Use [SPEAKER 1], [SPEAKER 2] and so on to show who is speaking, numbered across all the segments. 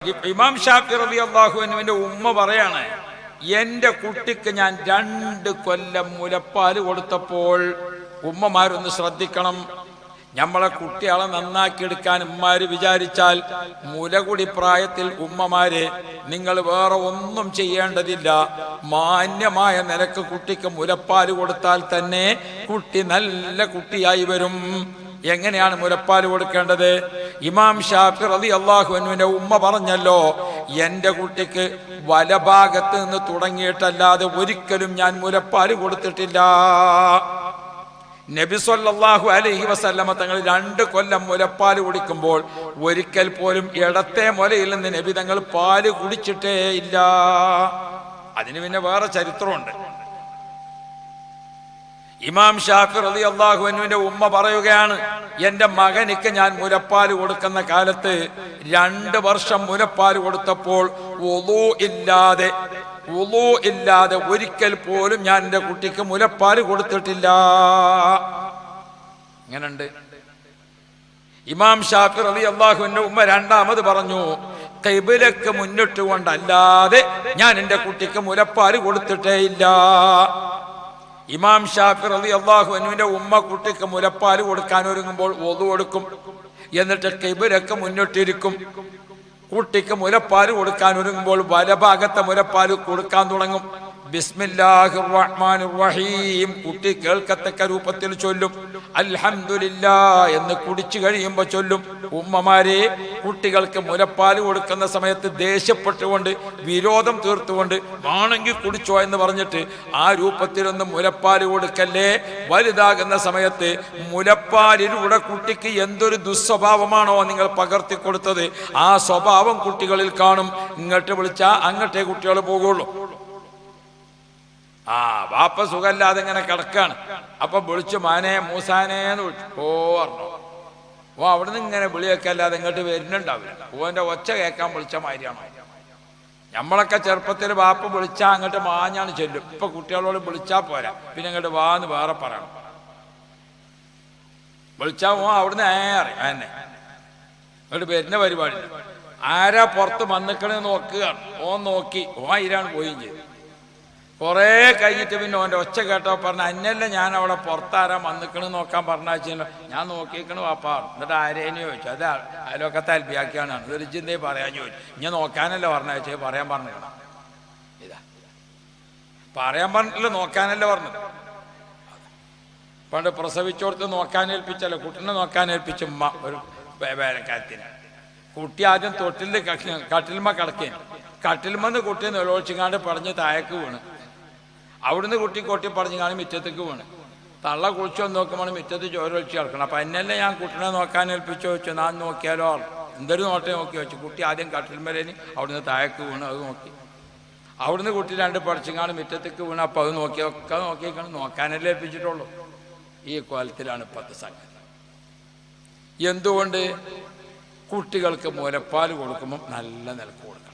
[SPEAKER 1] ഇമാം ഷാഫി റളിയല്ലാഹു അൻഹുവിന്റെ ഉമ്മ പറയാണ്, എന്റെ കുട്ടിക്ക് ഞാൻ 2 കൊല്ലം മുലപ്പാല് കൊടുത്തപ്പോൾ ഉമ്മമാരൊന്ന് ശ്രദ്ധിക്കണം. നമ്മളെ കുട്ടികളെ നന്നാക്കിയെടുക്കാൻ ഉമ്മാര് വിചാരിച്ചാൽ മുലകുടി പ്രായത്തിൽ ഉമ്മമാരെ നിങ്ങൾ വേറെ ഒന്നും ചെയ്യേണ്ടതില്ല. മാന്യമായ നിലക്ക് കുട്ടിക്ക് മുലപ്പാല് കൊടുത്താൽ തന്നെ കുട്ടി നല്ല കുട്ടിയായി വരും. എങ്ങനെയാണ് മുലപ്പാല് കൊടുക്കേണ്ടത്? ഇമാം ഷാഫി റളിയല്ലാഹു അൻഹുവിന്റെ ഉമ്മ പറഞ്ഞല്ലോ, എന്റെ കുട്ടിക്ക് വലഭാഗത്ത് നിന്ന് തുടങ്ങിയിട്ടല്ലാതെ ഒരിക്കലും ഞാൻ മുലപ്പാല് കൊടുത്തിട്ടില്ല. നബി സല്ലല്ലാഹു അലൈഹി വസല്ലമ തങ്ങൾ 2 കൊല്ലം മുലപ്പാല് കുടിക്കുമ്പോൾ ഒരിക്കൽ പോലും ഇടത്തെ മുലയിൽ നിന്ന് നബി തങ്ങൾ പാല് കുടിച്ചിട്ടേ ഇല്ല. അതിന് പിന്നെ വേറെ ചരിത്രമുണ്ട്. ഇമാം ഷാഫി റളിയല്ലാഹു അൻഹുവിന്റെ ഉമ്മ പറയുകയാണ്, എന്റെ മകനിക്ക് ഞാൻ മുലപ്പാല് കൊടുക്കുന്ന കാലത്ത് 2 വർഷം മുലപ്പാല് കൊടുത്തപ്പോൾ വുളൂ ഇല്ലാതെ ഒരിക്കൽ പോലും ഞാൻ എൻ്റെ കുട്ടിക്ക് മുലപ്പാല് കൊടുത്തിട്ടില്ല. ഇങ്ങനുണ്ട്. ഇമാം ഷാഫി റളിയല്ലാഹു അൻഹു ഉമ്മ രണ്ടാമത് പറഞ്ഞു, ഖിബ്ലക്ക് മുന്നിട്ട് കൊണ്ടല്ലാതെ ഞാൻ എൻ്റെ കുട്ടിക്ക് മുലപ്പാല് കൊടുത്തിട്ടേ ഇല്ല. ഇമാം ഷാഫി റളിയല്ലാഹു അൻഹുവിന്റെ ഉമ്മ കുട്ടിക്ക് മുലപ്പാല് കൊടുക്കാൻ ഒരുങ്ങുമ്പോൾ വുളൂ എടുക്കും, എന്നിട്ട് ഖിബ്ലക്ക് മുന്നിട്ടിരിക്കും. കുട്ടിക്ക് മുലപ്പാല് കൊടുക്കാൻ ഒരുങ്ങുമ്പോൾ വലഭാഗത്തെ മുലപ്പാല് കൊടുക്കാൻ തുടങ്ങും. ബിസ്മില്ലാഹിർ റഹ്മാനിർ റഹീം കുട്ടി കേൾക്കത്തക്ക രൂപത്തിൽ ചൊല്ലും. അൽഹംദുലില്ലാ എന്ന് കുടിച്ചു കഴിയുമ്പോൾ ചൊല്ലും. ഉമ്മമാരെ, കുട്ടികൾക്ക് മുലപ്പാല് കൊടുക്കുന്ന സമയത്ത് ദേഷ്യപ്പെട്ടുകൊണ്ട് വിരോധം തീർത്തുകൊണ്ട് ആണെങ്കിൽ കുടിച്ചോ എന്ന് പറഞ്ഞിട്ട് ആ രൂപത്തിലൊന്നും മുലപ്പാല് കൊടുക്കല്ലേ. വലുതാകുന്ന സമയത്ത് മുലപ്പാലിലൂടെ കുട്ടിക്ക് എന്തൊരു ദുസ്വഭാവമാണോ നിങ്ങൾ പകർത്തി കൊടുത്തത്, ആ സ്വഭാവം കുട്ടികളിൽ കാണും. ഇങ്ങോട്ട് വിളിച്ചാൽ അങ്ങോട്ടേ കുട്ടികൾ പോകുള്ളൂ. വാപ്പ സുഖമില്ലാതെ ഇങ്ങനെ കിടക്കാണ്, അപ്പൊ വിളിച്ചു മാനെ മൂസാനേന്ന് വിളിച്ചു. പറഞ്ഞു അവിടുന്ന് ഇങ്ങനെ വിളിയൊക്കെ അല്ലാതെ ഇങ്ങോട്ട് വരുന്നുണ്ടാവില്ല. ഓന്റെ ഒച്ച കേൾക്കാൻ വിളിച്ച മാതിരിയാണോ? നമ്മളൊക്കെ ചെറുപ്പത്തിൽ വാപ്പ വിളിച്ചാ അങ്ങോട്ട് മാഞ്ഞാണ് ചെല്ലും. ഇപ്പൊ കുട്ടികളോട് വിളിച്ചാ പോരാ, പിന്നെ ഇങ്ങോട്ട് വാന്ന് വേറെ പറയണം. വിളിച്ചാ അവിടുന്ന് അറിയാം എന്നെ ഇങ്ങോട്ട് വരുന്ന പരിപാടി. ആരാ പുറത്ത് വന്നിക്കണെന്ന് നോക്കുകയാണ്. നോക്കി ഇരാണ് പോയും ചെയ്തു. കുറേ കഴിഞ്ഞിട്ട് പിന്നെ ഓൻ്റെ ഒച്ച കേട്ടോ പറഞ്ഞ, അന്നല്ല ഞാൻ അവിടെ പുറത്താരാ വന്നിക്കണെന്ന് നോക്കാൻ പറഞ്ഞാച്ചല്ലോ. ഞാൻ നോക്കിക്കണു വാപ്പാ. എന്നിട്ട് ആരേനെ ചോദിച്ചു. അത് അതിലൊക്കെ താല്പര്യാക്കിയാണ്. ഇതൊരു ചിന്തയെ പറയാൻ ചോദിച്ചു. ഇങ്ങനെ നോക്കാനല്ല പറഞ്ഞാച്ചേ, പറയാൻ പറഞ്ഞിക്കണം. ഇതാ പറയാൻ പറഞ്ഞിട്ടില്ല, നോക്കാനല്ല പറഞ്ഞത്. പണ്ട് പ്രസവിച്ചോടത്ത് നോക്കാനേൽപ്പിച്ചല്ലോ, കുട്ടീനെ നോക്കാനേൽപ്പിച്ച ഉമ്മ ഒരു വേലക്കാരത്തിന്. കുട്ടി ആദ്യം തൊട്ടിൽ കട്ടിൽമ കിടക്കേന്. കട്ടിൽമെന്ന് കുട്ടി നിലവിളിച്ചിങ്ങാണ്ട് പടഞ്ഞ് താഴേക്ക് വീണ്. അവിടുന്ന് കുട്ടി കൊട്ടി പടഞ്ഞിങ്ങാണ്ട് മുറ്റത്തേക്ക് വീണ്. തള്ള കുളിച്ചു വന്ന് നോക്കുമ്പോൾ മുറ്റത്ത് ചോരൊളിച്ച് കിടക്കണം. അപ്പം എന്നല്ലേ ഞാൻ കുട്ടീനെ നോക്കാൻ ഏൽപ്പിച്ചു വെച്ചു. ഞാൻ നോക്കിയാലോ, എന്തൊരു നോട്ടേ നോക്കി വെച്ചു. കുട്ടി ആദ്യം കട്ടിൽമേലേന് അവിടുന്ന് താഴേക്ക് വീണ്. അത് നോക്കി. അവിടുന്ന് കുട്ടി 2 പടച്ചിങ്ങാണ്ട് മുറ്റത്തേക്ക് വീണ്. അപ്പം അത് നോക്കിയൊക്കെ നോക്കിയേക്കണം. നോക്കാനല്ലേ ഏൽപ്പിച്ചിട്ടുള്ളൂ. ഈ കോലത്തിലാണ് ഇപ്പോഴത്തെ സംഗതി. എന്തുകൊണ്ട്? കുട്ടികൾക്ക് മുലപ്പാൽ കൊടുക്കുമ്പോൾ നല്ല നിലക്ക് കൊടുക്കണം.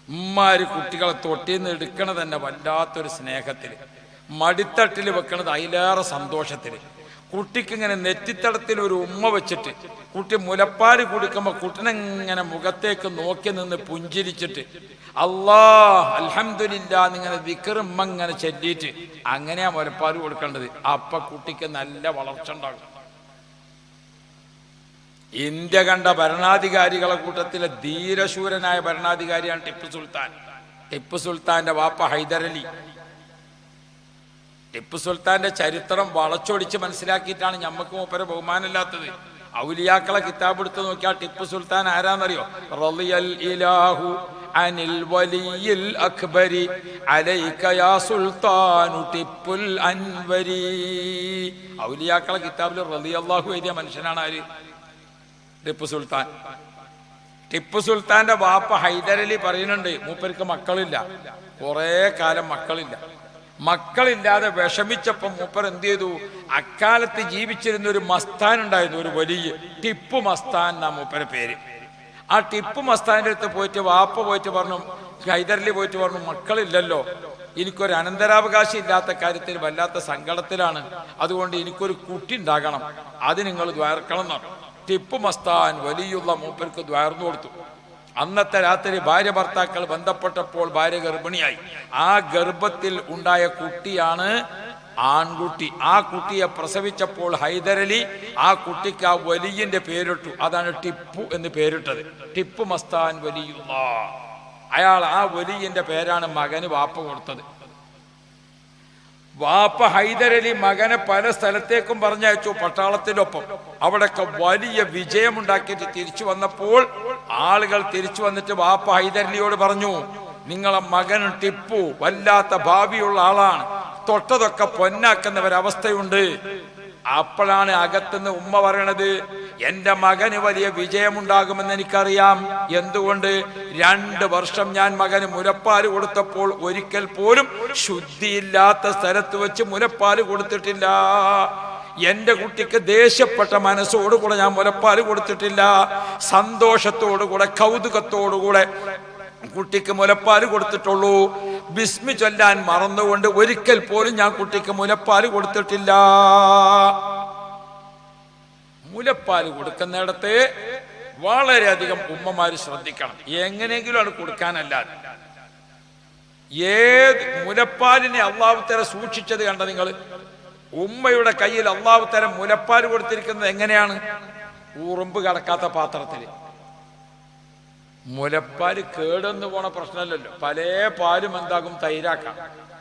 [SPEAKER 1] ഉമ്മാര് കുട്ടികളെ തൊട്ടിന്ന് എടുക്കണത് തന്നെ വല്ലാത്തൊരു സ്നേഹത്തിൽ, മടിത്തട്ടിൽ വെക്കണത് അതിലേറെ സന്തോഷത്തിൽ. കുട്ടിക്ക് ഇങ്ങനെ നെറ്റിത്തടത്തിൽ ഒരു ഉമ്മ വെച്ചിട്ട് കുട്ടി മുലപ്പാൽ കുടിക്കുമ്പോൾ കുട്ടിനെങ്ങനെ മുഖത്തേക്ക് നോക്കി നിന്ന് പുഞ്ചിരിച്ചിട്ട് അല്ലാഹ് അൽഹംദുലില്ലാ എന്നിങ്ങനെ ദിക്ർ ഉമ്മ ഇങ്ങനെ ചൊല്ലിയിട്ട് അങ്ങനെയാ മുലപ്പാൽ കൊടുക്കേണ്ടത്. അപ്പൊ കുട്ടിക്ക് നല്ല വളർച്ച ഉണ്ടാകും. ഇന്ത്യ കണ്ട ഭരണാധികാരികളെ കൂട്ടത്തിലെ ധീരശൂരനായ ഭരണാധികാരിയാണ് ടിപ്പു സുൽത്താൻ. ടിപ്പു സുൽത്താന്റെ വാപ്പ ഹൈദരലി. ടിപ്പു സുൽത്താന്റെ ചരിത്രം വളച്ചൊടിച്ച് മനസ്സിലാക്കിയിട്ടാണ് ഞമ്മക്ക് മൂപ്പരെ ബഹുമാനമില്ലാത്തത്. ഔലിയാക്കളെ കിതാബ് എടുത്ത് നോക്കിയാൽ ടിപ്പു സുൽത്താൻ ആരാന്നറിയോ? റളിയൽ ഇലാഹു അനിൽ വലിയിൽ അക്ബരി അലൈക യാ സുൽത്താനു ടിപ്പുൽ അൻവരി. ഔലിയാക്കളെ കിതാബിൽ റളിയല്ലാഹു എഴുതിയ മനുഷ്യനാണ് ആര്? ടിപ്പു സുൽത്താൻ. ടിപ്പു സുൽത്താന്റെ വാപ്പ ഹൈദരലി പറയുന്നുണ്ട്, മൂപ്പർക്ക് മക്കളില്ല, കുറെ കാലം മക്കളില്ലാതെ വിഷമിച്ചപ്പം മൂപ്പർ എന്ത് ചെയ്തു? അക്കാലത്ത് ജീവിച്ചിരുന്ന ഒരു മസ്താൻ ഉണ്ടായിരുന്നു, ഒരു വലിയ ടിപ്പു മസ്താൻ എന്നാ മൂപ്പരെ പേര്. ആ ടിപ്പു മസ്താന്റെ അടുത്ത് പോയിട്ട് വാപ്പ പോയിട്ട് പറഞ്ഞു, ഹൈദരലി പോയിട്ട് പറഞ്ഞു, മക്കളില്ലല്ലോ, എനിക്കൊരു അനന്തരാവകാശം ഇല്ലാത്ത കാര്യത്തിൽ വല്ലാത്ത സങ്കടത്തിലാണ്, അതുകൊണ്ട് എനിക്കൊരു കുട്ടി ഉണ്ടാകണം, അത് നിങ്ങൾ ദ്വാരക്കണം എന്നാണ്. ടിപ്പു മസ്താൻ വലിയുള്ള മൂപ്പർക്ക് ദ്വാർന്നു കൊടുത്തു. അന്നത്തെ രാത്രി ഭാര്യ ഭർത്താക്കൾ ബന്ധപ്പെട്ടപ്പോൾ ഭാര്യ ഗർഭിണിയായി. ആ ഗർഭത്തിൽ ഉണ്ടായ കുട്ടിയാണ് ആൺകുട്ടി. ആ കുട്ടിയെ പ്രസവിച്ചപ്പോൾ ഹൈദരലി ആ കുട്ടിക്ക് ആ വലിയന്റെ പേരിട്ടു. അതാണ് ടിപ്പു എന്ന് പേരിട്ടത്. ടിപ്പു മസ്താൻ വലിയുള്ള അയാൾ. ആ വലിയന്റെ പേരാണ് മകന് വാപ്പ കൊടുത്തത്. വാപ്പ ഹൈദരലി മകനെ പല സ്ഥലത്തേക്കും പറഞ്ഞയച്ചു പട്ടാളത്തിനൊപ്പം. അവിടെയൊക്കെ വലിയ വിജയമുണ്ടാക്കിയിട്ട് തിരിച്ചു വന്നപ്പോൾ ആളുകൾ തിരിച്ചു വന്നിട്ട് വാപ്പ ഹൈദരലിയോട് പറഞ്ഞു, നിങ്ങളെ മകൻ ടിപ്പു വല്ലാത്ത ഭാവിയുള്ള ആളാണ്, തൊട്ടതൊക്കെ പൊന്നാക്കുന്ന ഒരവസ്ഥയുണ്ട്. അപ്പോഴാണ് അകത്തുനിന്ന് ഉമ്മ പറയണത്, എന്റെ മകന് വലിയ വിജയമുണ്ടാകുമെന്ന് എനിക്കറിയാം. എന്തുകൊണ്ട്? 2 വർഷം ഞാൻ മകന് മുലപ്പാല് കൊടുത്തപ്പോൾ ഒരിക്കൽ പോലും ശുദ്ധിയില്ലാത്ത സ്ഥലത്ത് വെച്ച് മുലപ്പാല് കൊടുത്തിട്ടില്ല. എന്റെ കുട്ടിക്ക് ദേഷ്യപ്പെട്ട മനസ്സോടുകൂടെ ഞാൻ മുലപ്പാല് കൊടുത്തിട്ടില്ല. സന്തോഷത്തോടുകൂടെ കൗതുകത്തോടുകൂടെ കുട്ടിക്ക് മുലപ്പാല് കൊടുത്തിട്ടുള്ളൂ. ബിസ്മി ചൊല്ലാൻ മറന്നുകൊണ്ട് ഒരിക്കൽ പോലും ഞാൻ കുട്ടിക്ക് മുലപ്പാല് കൊടുത്തിട്ടില്ല. മുലപ്പാല് കൊടുക്കുന്നിടത്ത് വളരെയധികം ഉമ്മമാര് ശ്രദ്ധിക്കണം. എങ്ങനെയെങ്കിലും അത് കൊടുക്കാനല്ലാതെ. ഏത് മുലപ്പാലിനെ അള്ളാഹു തആല സൂക്ഷിച്ചത് കണ്ട നിങ്ങൾ? ഉമ്മയുടെ കയ്യിൽ അള്ളാഹു തആല മുലപ്പാല് കൊടുത്തിരിക്കുന്നത് എങ്ങനെയാണ്? ഉറുമ്പ് കടക്കാത്ത പാത്രത്തിൽ. മുലപ്പാല് കേടെന്ന് പോണ പ്രശ്നമല്ലല്ലോ. പല പാലും എന്താകും? തൈരാക്കാം,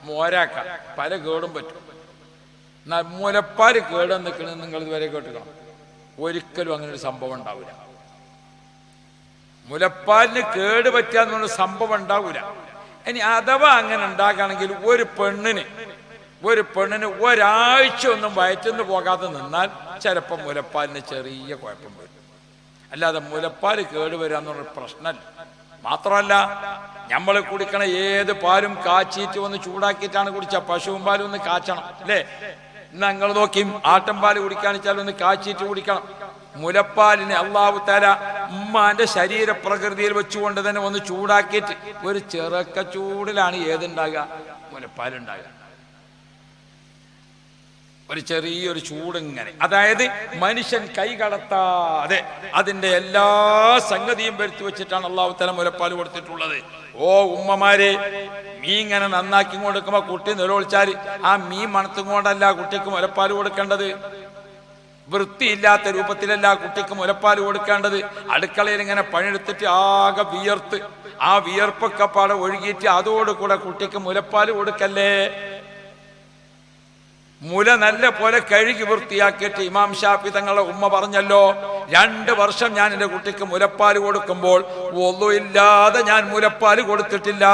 [SPEAKER 1] മോരാക്കാം, പല കേടും പറ്റും. എന്നാൽ മുലപ്പാല് കേടെന്ന് നിൽക്കണമെന്ന് നിങ്ങൾ ഇതുവരെ കേട്ടുക്കണം. ഒരിക്കലും അങ്ങനെ ഒരു സംഭവം ഉണ്ടാവില്ല. മുലപ്പാലിന് കേട് പറ്റാന്നുള്ള സംഭവം ഉണ്ടാവില്ല. ഇനി അഥവാ അങ്ങനെ ഉണ്ടാക്കുകയാണെങ്കിൽ ഒരു പെണ്ണിന് ഒരാഴ്ച ഒന്നും വയറ്റിന്ന് പോകാതെ നിന്നാൽ ചിലപ്പോൾ മുലപ്പാലിന് ചെറിയ കുഴപ്പം വരും. അല്ലാതെ മുലപ്പാല് കേടുവരാന്നുള്ള പ്രശ്നമല്ല. മാത്രമല്ല, നമ്മൾ കുടിക്കണ ഏത് പാലും കാച്ചിയിട്ട് ഒന്ന് ചൂടാക്കിയിട്ടാണ് കുടിച്ച. പശുവും പാലും ഒന്ന് കാച്ചണം അല്ലേ? നിങ്ങൾ നോക്കിയും ആട്ടൻപാല് കുടിക്കാണിച്ചാലും ഒന്ന് കാച്ചിട്ട് കുടിക്കണം. മുലപ്പാലിനെ അല്ലാഹു തആല ഉമ്മാന്റെ ശരീരപ്രകൃതിയിൽ വെച്ചുകൊണ്ട് തന്നെ ഒന്ന് ചൂടാക്കിയിട്ട് ഒരു ചെറുക്ക ചൂടിലാണ് ഏതുണ്ടാകുക? മുലപ്പാലുണ്ടാകുക. ഒരു ചെറിയൊരു ചൂടിങ്ങനെ. അതായത് മനുഷ്യൻ കൈ കടത്താതെ അതിന്റെ എല്ലാ സംഗതിയും വരുത്തി വെച്ചിട്ടാണ് അല്ലാഹു തആല മുലപ്പാൽ കൊടുത്തിട്ടുള്ളത്. ഓ ഉമ്മമാരെ, മീൻ ഇങ്ങനെ നന്നാക്കി കൊടുക്കുമ്പോ കുട്ടി നിലവിളിച്ചാൽ ആ മീൻ മണത്തും കൊണ്ടല്ല കുട്ടിക്ക് മുലപ്പാൽ കൊടുക്കേണ്ടത്. വൃത്തിയില്ലാത്ത രൂപത്തിലല്ല കുട്ടിക്ക് മുലപ്പാൽ കൊടുക്കേണ്ടത്. അടുക്കളയിൽ ഇങ്ങനെ പണിയെടുത്തിട്ട് ആകെ വിയർത്ത് ആ വിയർപ്പൊക്കെ പാടെ ഒഴുകിയിട്ട് അതോടുകൂടെ കുട്ടിക്ക് മുലപ്പാൽ കൊടുക്കല്ലേ. മുല നല്ല പോലെ കഴുകി വൃത്തിയാക്കിയിട്ട് ഇമാം ഷാഫി തങ്ങളുടെ ഉമ്മ പറഞ്ഞല്ലോ, 2 വർഷം ഞാൻ എൻ്റെ കുട്ടിക്ക് മുലപ്പാൽ കൊടുക്കുമ്പോൾ വൊളു ഇല്ലാതെ ഞാൻ മുലപ്പാൽ കൊടുത്തിട്ടില്ല.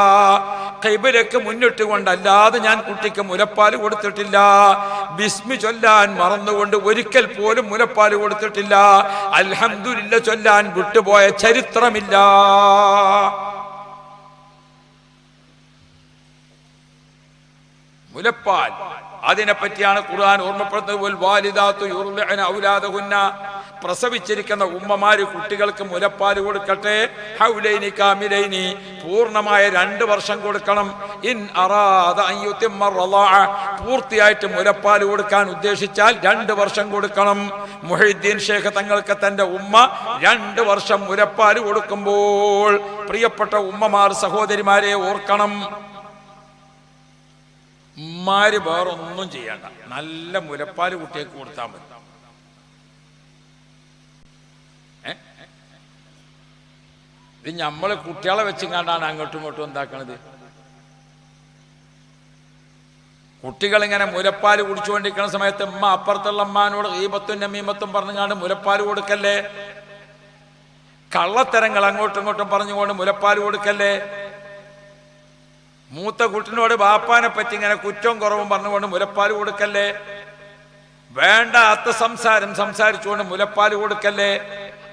[SPEAKER 1] ഖിബലക്ക് മുന്നിട്ട് കൊണ്ടല്ലാതെ ഞാൻ കുട്ടിക്ക് മുലപ്പാൽ കൊടുത്തിട്ടില്ല. ബിസ്മി ചൊല്ലാൻ മറന്നുകൊണ്ട് ഒരിക്കൽ പോലും മുലപ്പാൽ കൊടുത്തിട്ടില്ല. അൽഹംദുലില്ലാ ചൊല്ലാൻ വിട്ടുപോയ ചരിത്രമില്ല. മുലപ്പാൽ അതിനെപ്പറ്റിയാണ് ഖുർആൻ ഓർമ്മപ്പെടുത്തുന്നത്. പ്രസവിച്ചിരിക്കുന്ന ഉമ്മമാര് കുട്ടികൾക്ക് മുലപ്പാൽ കൊടുക്കട്ടെ. ഹൗലൈനി കാമിലൈനി, പൂർണ്ണമായ 2 വർഷം കൊടുക്കണം. ഇൻ അറാദ അൻ യുതിമ്മ റളാഅ, പൂർത്തിയായിട്ട് മുലപ്പാൽ കൊടുക്കാൻ ഉദ്ദേശിച്ചാൽ 2 വർഷം കൊടുക്കണം. മുഹൈദ്ദീൻ ഷേഖ് തങ്ങൾക്ക് തന്റെ ഉമ്മ 2 വർഷം മുലപ്പാൽ കൊടുക്കുമ്പോൾ പ്രിയപ്പെട്ട ഉമ്മമാർ, സഹോദരിമാരെ ഓർക്കണം, ഉമ്മാര് വേറൊന്നും ചെയ്യണ്ട, നല്ല മുലപ്പാല് കുട്ടികൾക്ക് കൊടുത്താൽ മതി. ഇത് നമ്മള് കുട്ടികളെ വെച്ചിങ്ങാണ്ടാണ് അങ്ങോട്ടും ഇങ്ങോട്ടും എന്താക്കണത്. കുട്ടികളിങ്ങനെ മുലപ്പാല് കുടിച്ചുകൊണ്ടിരിക്കുന്ന സമയത്ത് ഉമ്മ അപ്പുറത്തുള്ള അമ്മാനോട് ഗീബത്തും നമീമത്തും പറഞ്ഞുകൊണ്ട് മുലപ്പാല് കൊടുക്കല്ലേ. കള്ളത്തരങ്ങൾ അങ്ങോട്ടും ഇങ്ങോട്ടും പറഞ്ഞുകൊണ്ട് മുലപ്പാല് കൊടുക്കല്ലേ. മൂത്ത കുട്ടിനോട് ബാപ്പാനെ പറ്റി ഇങ്ങനെ കുറ്റവും കുറവും പറഞ്ഞുകൊണ്ട് മുലപ്പാൽ കൊടുക്കല്ലേ. വേണ്ടാത്ത സംസാരം സംസാരിച്ചുകൊണ്ട് മുലപ്പാൽ കൊടുക്കല്ലേ.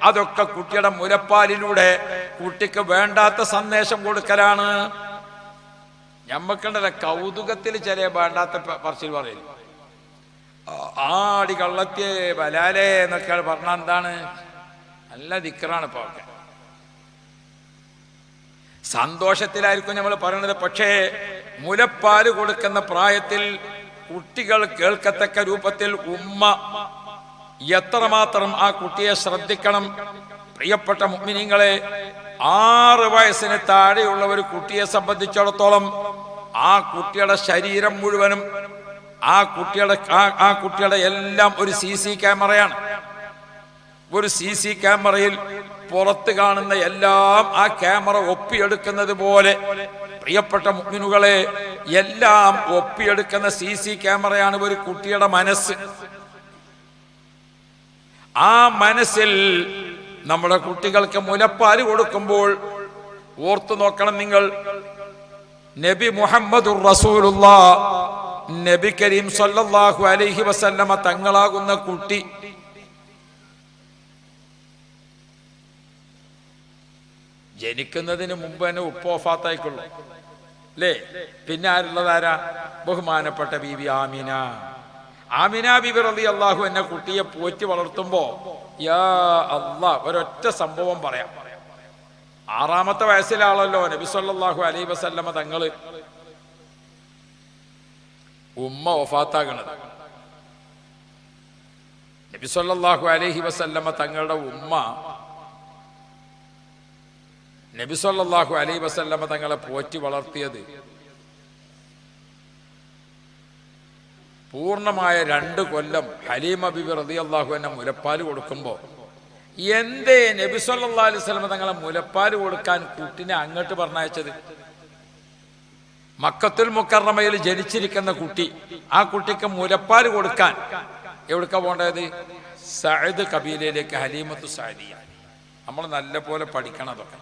[SPEAKER 1] അതൊക്കെ കുട്ടിയുടെ മുലപ്പാലിലൂടെ കുട്ടിക്ക് വേണ്ടാത്ത സന്ദേശം കൊടുക്കലാണ്. ഞമ്മക്കുണ്ടല്ല കൗതുകത്തിൽ ചില വേണ്ടാത്ത പറച്ചിൽ പറയും. ആടി കള്ളത്തിയെ ബലാലേ എന്നൊക്കെ പറഞ്ഞാൽ എന്താണ്? നല്ല ദിക്റാണ് ഇപ്പൊ ഒക്കെ. സന്തോഷത്തിലായിരിക്കും നമ്മൾ പറയുന്നത്. പക്ഷേ മുലപ്പാല് കൊടുക്കുന്ന പ്രായത്തിൽ കുട്ടികൾ കേൾക്കത്തക്ക രൂപത്തിൽ ഉമ്മ എത്രമാത്രം ആ കുട്ടിയെ ശ്രദ്ധിക്കണം. പ്രിയപ്പെട്ട മുഅ്മിനീങ്ങളെ, 6 വയസ്സിന് താഴെയുള്ള ഒരു കുട്ടിയെ സംബന്ധിച്ചിടത്തോളം ആ കുട്ടിയുടെ ശരീരം മുഴുവനും ആ കുട്ടിയുടെ എല്ലാം ഒരു CC ക്യാമറയാണ്. ഒരു CC ക്യാമറയിൽ പുറത്ത് കാണുന്ന എല്ലാം ആ ക്യാമറ ഒപ്പിയെടുക്കുന്നത് പോലെ പ്രിയപ്പെട്ട മുഅ്മിനുകളെ എല്ലാം ഒപ്പിയെടുക്കുന്ന CC ക്യാമറയാണ് ഒരു കുട്ടിയുടെ മനസ്സ്. ആ മനസ്സിൽ നമ്മുടെ കുട്ടികൾക്ക് മുലപ്പാല് കൊടുക്കുമ്പോൾ ഓർത്തു നോക്കണം നിങ്ങൾ, നബി മുഹമ്മദുർ റസൂലുള്ളാഹ് നബി കരീം സല്ലല്ലാഹു അലൈഹി വസല്ലമ തങ്ങളാകുന്ന കുട്ടി ജനിക്കുന്നതിന് മുമ്പ് തന്നെ ഉപ്പോഫാത്തായിക്കൊള്ളു അല്ലേ? പിന്നെ ആരുള്ളതാരാ? ബഹുമാനപ്പെട്ട ബീബി ആമിന ബീബി റളിയല്ലാഹു അൻഹ കുട്ടിയെ പോറ്റി വളർത്തുമ്പോ യാ അല്ലാഹ് ഒരൊറ്റ സംഭവം പറയാം. 6-ാമത്തെ വയസ്സിലാണല്ലോ നബി സല്ലല്ലാഹു അലൈഹി വസല്ലമ തങ്ങള് ഉമ്മ വഫാത്താകണത്. നബി സല്ലല്ലാഹു അലൈഹി വസല്ലമ തങ്ങളുടെ ഉമ്മ നബി സല്ലല്ലാഹു അലൈഹി വസല്ലമ തങ്ങളെ പോറ്റി വളർത്തിയത് പൂർണ്ണമായ 2 കൊല്ലം ഹലീമ ബിബി റളിയല്ലാഹു അൻഹ മുലപ്പാല് കൊടുക്കുമ്പോൾ എന്തേ നബി സല്ലല്ലാഹു അലൈഹി വസല്ലമ തങ്ങളെ മുലപ്പാല് കൊടുക്കാൻ കുട്ടിനെ അങ്ങോട്ട് പറഞ്ഞയച്ചത്? മക്കത്തുൽ മുക്കറമയിൽ ജനിച്ചിരിക്കുന്ന കുട്ടി, ആ കുട്ടിക്ക് മുലപ്പാല് കൊടുക്കാൻ എവിടേക്കാ പോണ്ടത്? സഅദ് കബീലയിലേക്ക്, ഹലീമത്തു സഅദിയ. നമ്മൾ നല്ല പോലെ പഠിക്കണം അതൊക്കെ.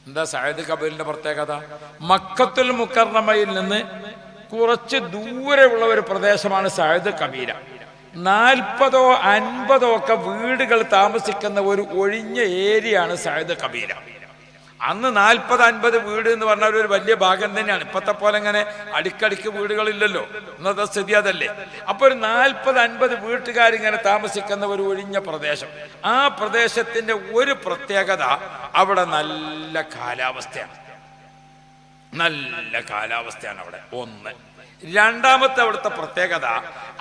[SPEAKER 1] എന്താ സഅദ് കബീലിന്റെ പ്രത്യേകത? മക്കത്തുൽ മുക്കറമയിൽ നിന്ന് കുറച്ച് ദൂരെയുള്ള ഒരു പ്രദേശമാണ് സഅദ് കബീല. 40ഓ 50ഓ ഒക്കെ വീടുകൾ താമസിക്കുന്ന ഒരു ഒഴിഞ്ഞ ഏരിയയാണ് സഅദ് കബീല. അന്ന് 40-50 വീട് എന്ന് പറഞ്ഞാൽ ഒരു വലിയ ഭാഗം തന്നെയാണ്. ഇപ്പത്തെ പോലെ ഇങ്ങനെ അടിക്കടിക്ക് വീടുകളില്ലല്ലോ, ഇന്നത്തെ സ്ഥിതി അതല്ലേ. അപ്പൊ ഒരു 40-50 വീട്ടുകാരിങ്ങനെ താമസിക്കുന്ന ഒരു ഒഴിഞ്ഞ പ്രദേശം. ആ പ്രദേശത്തിന്റെ ഒരു പ്രത്യേകത, അവിടെ നല്ല കാലാവസ്ഥയാണ്. നല്ല കാലാവസ്ഥയാണ് അവിടെ. ഒന്ന്. രണ്ടാമത്തെ അവിടുത്തെ പ്രത്യേകത,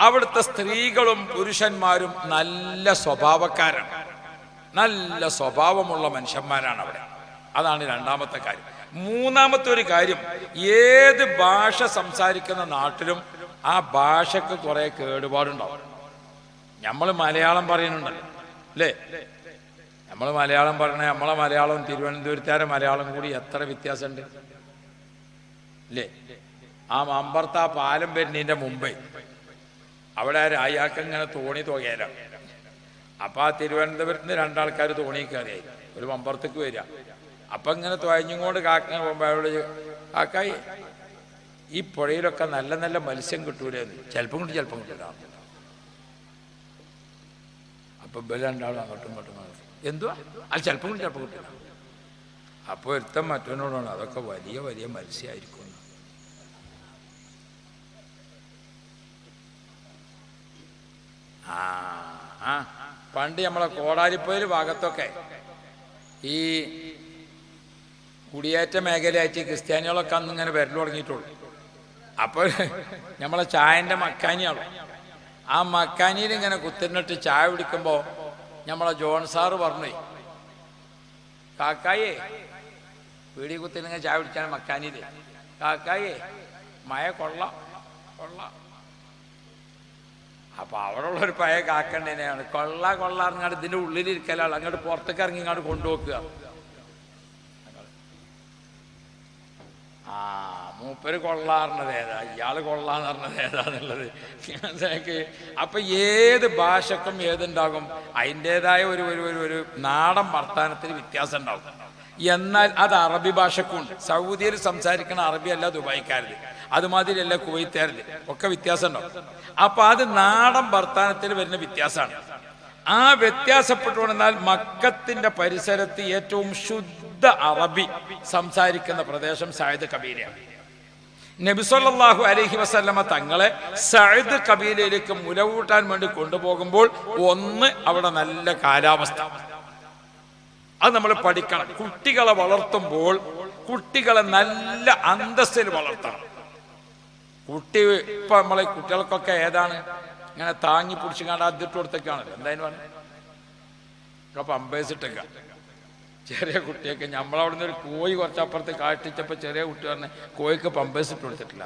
[SPEAKER 1] അവിടുത്തെ സ്ത്രീകളും പുരുഷന്മാരും നല്ല സ്വഭാവക്കാരാണ്. നല്ല സ്വഭാവമുള്ള മനുഷ്യന്മാരാണ് അവിടെ. അതാണ് രണ്ടാമത്തെ കാര്യം. മൂന്നാമത്തെ ഒരു കാര്യം, ഏത് ഭാഷ സംസാരിക്കുന്ന നാട്ടിലും ആ ഭാഷക്ക് കുറെ കേടുപാടുണ്ടാവും. നമ്മൾ മലയാളം പറയുന്നുണ്ടല്ലോ അല്ലേ? നമ്മൾ മലയാളം പറയണേ, നമ്മളെ മലയാളം തിരുവനന്തപുരത്തുകാരെ മലയാളം കൂടി എത്ര വ്യത്യാസമുണ്ട് അല്ലേ? ആ മമ്പർത്ത് ആ പാലം വരുന്നതിന്റെ മുമ്പേ അവിടെ അയാൾക്ക് ഇങ്ങനെ തോണി തുകയല. അപ്പൊ ആ തിരുവനന്തപുരത്ത് നിന്ന് 2 ആൾക്കാർ തോണി കയറിയായി ഒരു മമ്പർത്തേക്ക് വരിക. അപ്പൊ ഇങ്ങനെ തുഴഞ്ഞുകൊണ്ട് കാക്ക പോകുമ്പോ അവരോട്, കാക്കായി ഈ പുഴയിലൊക്കെ നല്ല നല്ല മത്സ്യം കിട്ടൂലെന്ന്. ചിലപ്പം കിട്ടും, ചിലപ്പം കിട്ടില്ല. അപ്പൊ 2 ആളും അങ്ങോട്ടും ഇങ്ങോട്ടും എന്തുവാ അത് ചിലപ്പം കിട്ടും, ചിലപ്പം കിട്ടില്ല. അപ്പൊ ഒരുത്തം മറ്റവനോടാണ്, അതൊക്കെ വലിയ വലിയ മത്സ്യമായിരിക്കും. പണ്ട് നമ്മളെ കോടാലിപ്പൊയിൽ ഭാഗത്തൊക്കെ ഈ കുടിയേറ്റ മേഖലയായിട്ട് ക്രിസ്ത്യാനികളൊക്കെ അന്ന് ഇങ്ങനെ വരൽ തുടങ്ങിയിട്ടുള്ളൂ. അപ്പോൾ നമ്മളെ ചായൻ്റെ മക്കാനിയാണ്. ആ മക്കാനിയിൽ ഇങ്ങനെ കുത്തിരിട്ട് ചായ കുടിക്കുമ്പോൾ നമ്മളെ ജോൺ സാറ് പറഞ്ഞു, കാക്കായേ പീടി കുത്തിരിങ്ങനെ ചായ കുടിക്കാൻ മക്കാനിയിൽ, കാക്കായേ മഴ കൊള്ളാം. അപ്പൊ അവിടെ ഉള്ളൊരു പഴയ കാക്കണ്ടേനെയാണ് കൊള്ളാറിങ്ങാണ്ട് ഇതിന്റെ ഉള്ളിലിരിക്കലാണ്, അങ്ങോട്ട് പുറത്തേക്ക് ഇറങ്ങി ഇങ്ങോട്ട് കൊണ്ടുപോക്കുക. മൂപ്പര് കൊള്ളാറുന്നത് ഏതാ, ഇയാള് കൊള്ളാന്ന് പറഞ്ഞത് ഏതാന്നുള്ളത്. അപ്പൊ ഏത് ഭാഷക്കും ഏതുണ്ടാകും, അതിൻ്റെതായ ഒരു ഒരു നാടൻ വർത്താനത്തിന് വ്യത്യാസം ഉണ്ടാവും. എന്നാൽ അത് അറബി ഭാഷക്കുണ്ട്. സൗദിയിൽ സംസാരിക്കുന്ന അറബി അല്ല ദുബായിക്കാരത്, അതുമാതിരിയല്ല കുവൈത്തുകാരത്, ഒക്കെ വ്യത്യാസം ഉണ്ടാവും. അപ്പൊ അത് നാടൻ വർത്താനത്തിൽ വരുന്ന വ്യത്യാസമാണ്. ആ വ്യത്യാസപ്പെട്ടുകൊണ്ടെന്നാൽ മക്കത്തിന്റെ പരിസരത്ത് ഏറ്റവും ശുദ്ധ അറബി സംസാരിക്കുന്ന പ്രദേശം സഅദ് കബീലയാണ്. നബി സല്ലല്ലാഹു അലൈഹി വസല്ലമ തങ്ങളെ സഅദ് കബീലയിലേക്ക് മുലകൂട്ടാൻ വേണ്ടി കൊണ്ടുപോകുമ്പോൾ ഒന്ന്, അവിടെ നല്ല കാലാവസ്ഥ, അത് നമ്മൾ പഠിക്കണം. കുട്ടികളെ വളർത്തുമ്പോൾ കുട്ടികളെ നല്ല അന്തസ്സിൽ വളർത്തണം. കുട്ടി ഇപ്പൊ നമ്മളെ കുട്ടികൾക്കൊക്കെ ഏതാണ് ഇങ്ങനെ താങ്ങി പിടിച്ച് കണ്ട് അതിട്ട് കൊടുത്തൊക്കെയാണല്ലോ, എന്തായാലും പറഞ്ഞു പമ്പേഴ്സ് ഇട്ടേക്ക ചെറിയ കുട്ടിയൊക്കെ നമ്മളവിടുന്ന് ഒരു കോഴി കുറച്ചപ്പുറത്ത് കാട്ടിച്ചപ്പോൾ ചെറിയ കുട്ടി പറഞ്ഞ കോഴിക്ക് പമ്പേഴ്സ് ഇട്ട് കൊടുത്തിട്ടില്ല.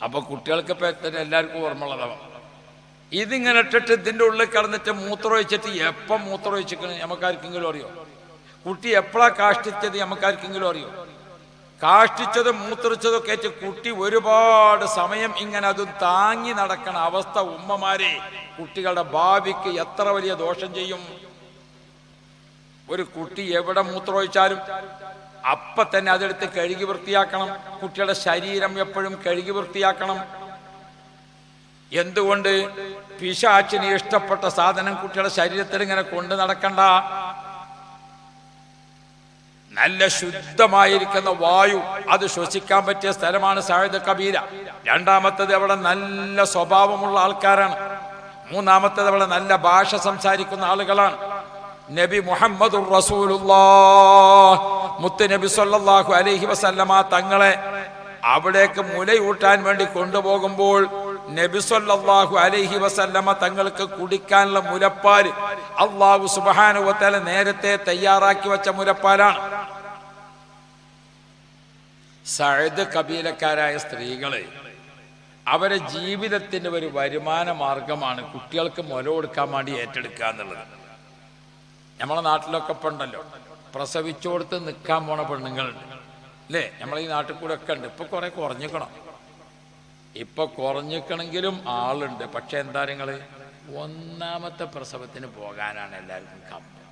[SPEAKER 1] അപ്പോൾ കുട്ടികൾക്ക് ഇപ്പം എത്ര എല്ലാവർക്കും ഓർമ്മയുള്ളതാവും. ഇതിങ്ങനെ ഇട്ടിട്ട് ഇതിൻ്റെ ഉള്ളിൽ കിടന്നിട്ട് മൂത്രമൊഴിച്ചിട്ട് എപ്പം മൂത്രമൊഴിച്ചിരിക്കണേ നമുക്കാർക്കെങ്കിലും അറിയോ? കുട്ടി എപ്പോഴാണ് കാഷ്ടിച്ചത് നമുക്കാർക്കെങ്കിലും അറിയോ? കാഷ്ടിച്ചതും മൂത്രിച്ചതൊക്കെ ആയിട്ട് കുട്ടി ഒരുപാട് സമയം ഇങ്ങനെ അതും താങ്ങി നടക്കണ അവസ്ഥ ഉമ്മമാരെ കുട്ടികളുടെ ഭാവിക്ക് എത്ര വലിയ ദോഷം ചെയ്യും. ഒരു കുട്ടി എവിടെ മൂത്രമൊഴിച്ചാലും അപ്പം തന്നെ അതെടുത്ത് കഴുകി വൃത്തിയാക്കണം. കുട്ടിയുടെ ശരീരം എപ്പോഴും കഴുകി വൃത്തിയാക്കണം. എന്തുകൊണ്ട്? പിശാചിന് ഇഷ്ടപ്പെട്ട സാധനം കുട്ടിയുടെ ശരീരത്തിൽ ഇങ്ങനെ കൊണ്ടു നടക്കണ്ട. നല്ല ശുദ്ധമായിരിക്കുന്ന വായു അത് ശ്വസിക്കാൻ പറ്റിയ സ്ഥലമാണ് സഅദ് കബീല. രണ്ടാമത്തേത് അവിടെ നല്ല സ്വഭാവമുള്ള ആൾക്കാരാണ്. മൂന്നാമത്തേത് അവിടെ നല്ല ഭാഷ സംസാരിക്കുന്ന ആളുകളാണ്. നബി മുഹമ്മദുർ റസൂലുള്ളാഹ് മുത്ത് നബി സല്ലല്ലാഹു അലൈഹി വസല്ലമ തങ്ങളെ അവിടേക്ക് മുലയൂട്ടാൻ വേണ്ടി കൊണ്ടുപോകുമ്പോൾ നബി സല്ലല്ലാഹു അലൈഹി വസല്ലമ തങ്ങൾക്ക് കുടിക്കാനുള്ള മുലപ്പാൽ അല്ലാഹു സുബ്ഹാനഹു വ തആല നേരത്തെ തയ്യാറാക്കി വെച്ച മുലപ്പാലാണ്. സഅദ് കബീലക്കാരായ സ്ത്രീകളെ അവരെ ജീവിതത്തിന്റെ ഒരു വരുമാന മാർഗമാണ് കുട്ടികൾക്ക് മുല കൊടുക്കാൻ വേണ്ടി ഏറ്റെടുക്കുക എന്നുള്ളത്. നമ്മളെ നാട്ടിലൊക്കെ ഇപ്പം ഉണ്ടല്ലോ, പ്രസവിച്ചു കൊടുത്ത് നിൽക്കാൻ പോണ പെണ്ണുങ്ങളുണ്ട് അല്ലേ? നമ്മളെ ഈ നാട്ടിൽ കൂടെ ഒക്കെ ഉണ്ട്. ഇപ്പൊ കുറെ കുറഞ്ഞിക്കണം. ഇപ്പൊ കുറഞ്ഞിക്കണമെങ്കിലും ആളുണ്ട്. പക്ഷെ എന്താ നിങ്ങള് ഒന്നാമത്തെ പ്രസവത്തിന് പോകാനാണ് എല്ലാവർക്കും കമ്പം.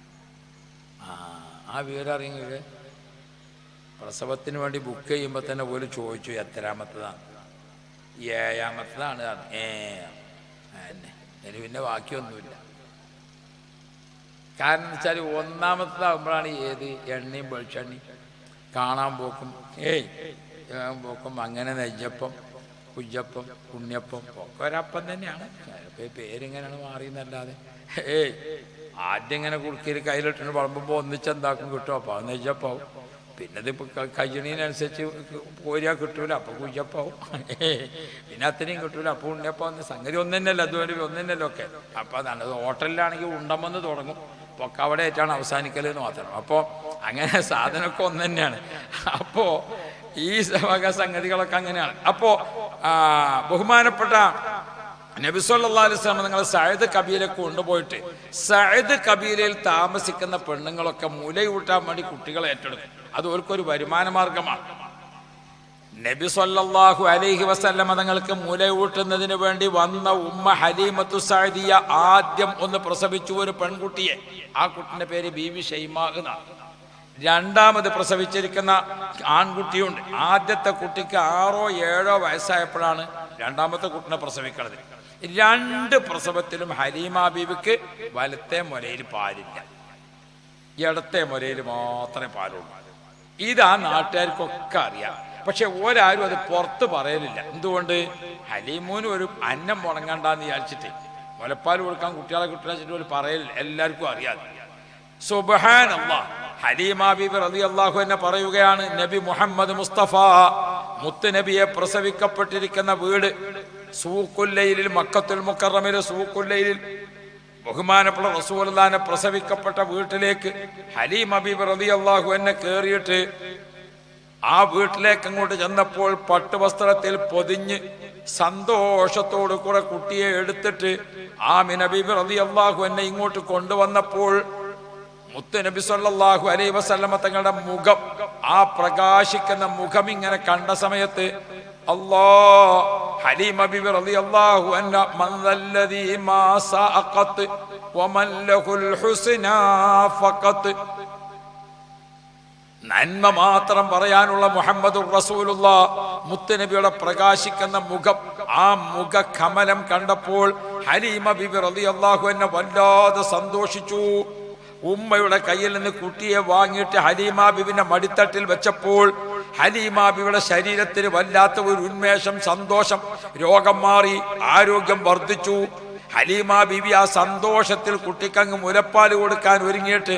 [SPEAKER 1] ആ വിവരം അറിയുന്നത് പ്രസവത്തിന് വേണ്ടി ബുക്ക് ചെയ്യുമ്പോൾ തന്നെ പോലും ചോദിച്ചു എത്രാമത്തതാണ്? 7ാമത്തതാണ്. എന്നെ പിന്നെ ബാക്കിയൊന്നുമില്ല. കാരണം എന്ന് വെച്ചാൽ ഒന്നാമത്തതാകുമ്പോഴാണ് ഏത് എണ്ണയും വെളിച്ചെണ്ണയും കാണാൻ പോക്കും പോക്കും അങ്ങനെ നെയ്യപ്പം കുയ്യപ്പം ഉണ്ണിയപ്പം ഒക്കെ ഒരപ്പം തന്നെയാണ്. പേരിങ്ങനെയാണ് മാറിയെന്നല്ലാതെ ആദ്യം ഇങ്ങനെ കുടുക്കിയിൽ കയ്യിലിട്ടിട്ട് വളമ്പുമ്പോൾ ഒന്നിച്ചെന്താക്കും കിട്ടും. അപ്പോൾ അത് നെയ്യപ്പാവും. പിന്നെ ഇതിപ്പോൾ കഴിയണതിനനുസരിച്ച് കോരിയാൽ കിട്ടൂല, അപ്പോൾ കുയ്യപ്പാവും. പിന്നെ അത്രയും കിട്ടൂല, അപ്പോൾ ഉണ്ണിയപ്പം. സംഗതി ഒന്നു തന്നെയല്ലോ, അതുവരെ ഒന്നു തന്നെയല്ലോ ഒക്കെ. അപ്പോൾ അതാണ്. അത് ഹോട്ടലിലാണെങ്കിൽ ഉണ്ടമെന്ന് തുടങ്ങും, ഒക്കെ അവിടെ ആയിട്ടാണ് അവസാനിക്കലെന്ന് മാത്രം. അപ്പോൾ അങ്ങനെ സാധനമൊക്കെ ഒന്ന് തന്നെയാണ്. അപ്പോൾ ഈ വക സംഗതികളൊക്കെ അങ്ങനെയാണ്. അപ്പോൾ ബഹുമാനപ്പെട്ട നബി സല്ലല്ലാഹു അലൈഹി വസല്ലം നിങ്ങൾ സഅദ് കബീലക്ക് കൊണ്ടുപോയിട്ട് സഅദ് കബീലയിൽ താമസിക്കുന്ന പെണ്ണുങ്ങളൊക്കെ മുലയൂട്ടാൻ വേണ്ടി കുട്ടികളെ ഏറ്റെടുക്കും. അത് അവർക്കൊരു വരുമാന മാർഗമാണ്. നബി സല്ലല്ലാഹു അലൈഹി വസല്ലം തങ്ങൾക്ക് മുലയൂട്ടുന്നതിന് വേണ്ടി വന്ന ഉമ്മ ഹലീമത്തു സഅദിയ ആദ്യം ഒന്ന് പ്രസവിച്ചു ഒരു പെൺകുട്ടിയെ. ആ കുട്ടിന്റെ പേര് ബീവി ഷൈമാ എന്നാണ്. രണ്ടാമത് പ്രസവിച്ചിരിക്കുന്ന ആൺകുട്ടിയുണ്ട്. ആദ്യത്തെ കുട്ടിക്ക് 6 or 7 വയസ്സായപ്പോഴാണ് രണ്ടാമത്തെ കുട്ടിനെ പ്രസവിക്കുന്നത്. 2 പ്രസവത്തിലും ഹലീമ ബീവിക്ക് വലത്തെ മുലയിൽ പാലില്ല, ഇടത്തെ മുലയിൽ മാത്രമേ പാലുള്ളൂ. ഇത് ആ നാട്ടുകാർക്കൊക്കെ അറിയാം. പക്ഷെ ഒരാരും അത് പുറത്ത് പറയലില്ല. എന്തുകൊണ്ട്? ഹലീമൂന് ഒരു അന്നം മുടങ്ങണ്ടെന്ന് വിചാരിച്ചിട്ട് മുലപ്പാൽ കൊടുക്കാൻ കുട്ടികളെ കിട്ടുന്ന ഒരു പറയലില്ല. എല്ലാവർക്കും അറിയാം. സുബ്ഹാനല്ലാഹ്. ഹലീമ ബീബി റളിയല്ലാഹു അൻഹ പറയുകയാണ്, നബി മുഹമ്മദ് മുസ്തഫ മുത്ത് നബിയെ പ്രസവിക്കപ്പെട്ടിരിക്കുന്ന വീട് സൂഖുല്ലൈലിൽ, മക്കത്തുൽ മുക്കറമിലെ സൂഖുല്ലൈലിൽ ബഹുമാനപ്പെട്ട റസൂലുള്ളാഹിനെ പ്രസവിക്കപ്പെട്ട വീട്ടിലേക്ക് ഹലീമ ബീബി റളിയല്ലാഹു അൻഹ കയറിയിട്ട് ആ വീട്ടിലേക്ക് അങ്ങോട്ട് ചെന്നപ്പോൾ പട്ടുവസ്ത്രത്തിൽ പൊതിഞ്ഞ് സന്തോഷത്തോടു കൂടെ കുട്ടിയെ എടുത്തിട്ട് ആമിന ബീബി റളിയല്ലാഹു അൻഹ ഇങ്ങോട്ട് കൊണ്ടുവന്നപ്പോൾ മുത്ത് നബി സല്ലല്ലാഹു അലൈഹി വസല്ലമ തങ്ങളുടെ മുഖം, ആ പ്രകാശിക്കുന്ന മുഖം ഇങ്ങനെ കണ്ട സമയത്ത് ഹലീമ ബീബി റളിയല്ലാഹു അൻഹ മൻദല്ലദീ മാ സഅഖത് വമൻ ലഹുൽ ഹുസ്നാ ഫഖത്, നന്മ മാത്രം പറയാനുള്ള മുഹമ്മദുർ റസൂലുള്ളാഹ് മുത്തുനബിയുടെ പ്രകാശിക്കുന്ന മുഖം, ആ മുഖ കമലം കണ്ടപ്പോൾ ഹലീമ ബീബി റളിയല്ലാഹു അൻഹ വല്ലാതെ സന്തോഷിച്ചു. ഉമ്മയുടെ കയ്യിൽ നിന്ന് കുട്ടിയെ വാങ്ങിയിട്ട് ഹലീമ ബീബിന്റെ മടിത്തട്ടിൽ വെച്ചപ്പോൾ ഹലീമ ബീബിയുടെ ശരീരത്തിന് വല്ലാത്ത ഒരു ഉന്മേഷം, സന്തോഷം. രോഗം മാറി, ആരോഗ്യം വർദ്ധിച്ചു. ഹലീമ ബീബി ആ സന്തോഷത്തിൽ കുട്ടിക്കങ്ങ് മുലപ്പാൽ കൊടുക്കാൻ ഒരുങ്ങിയിട്ട്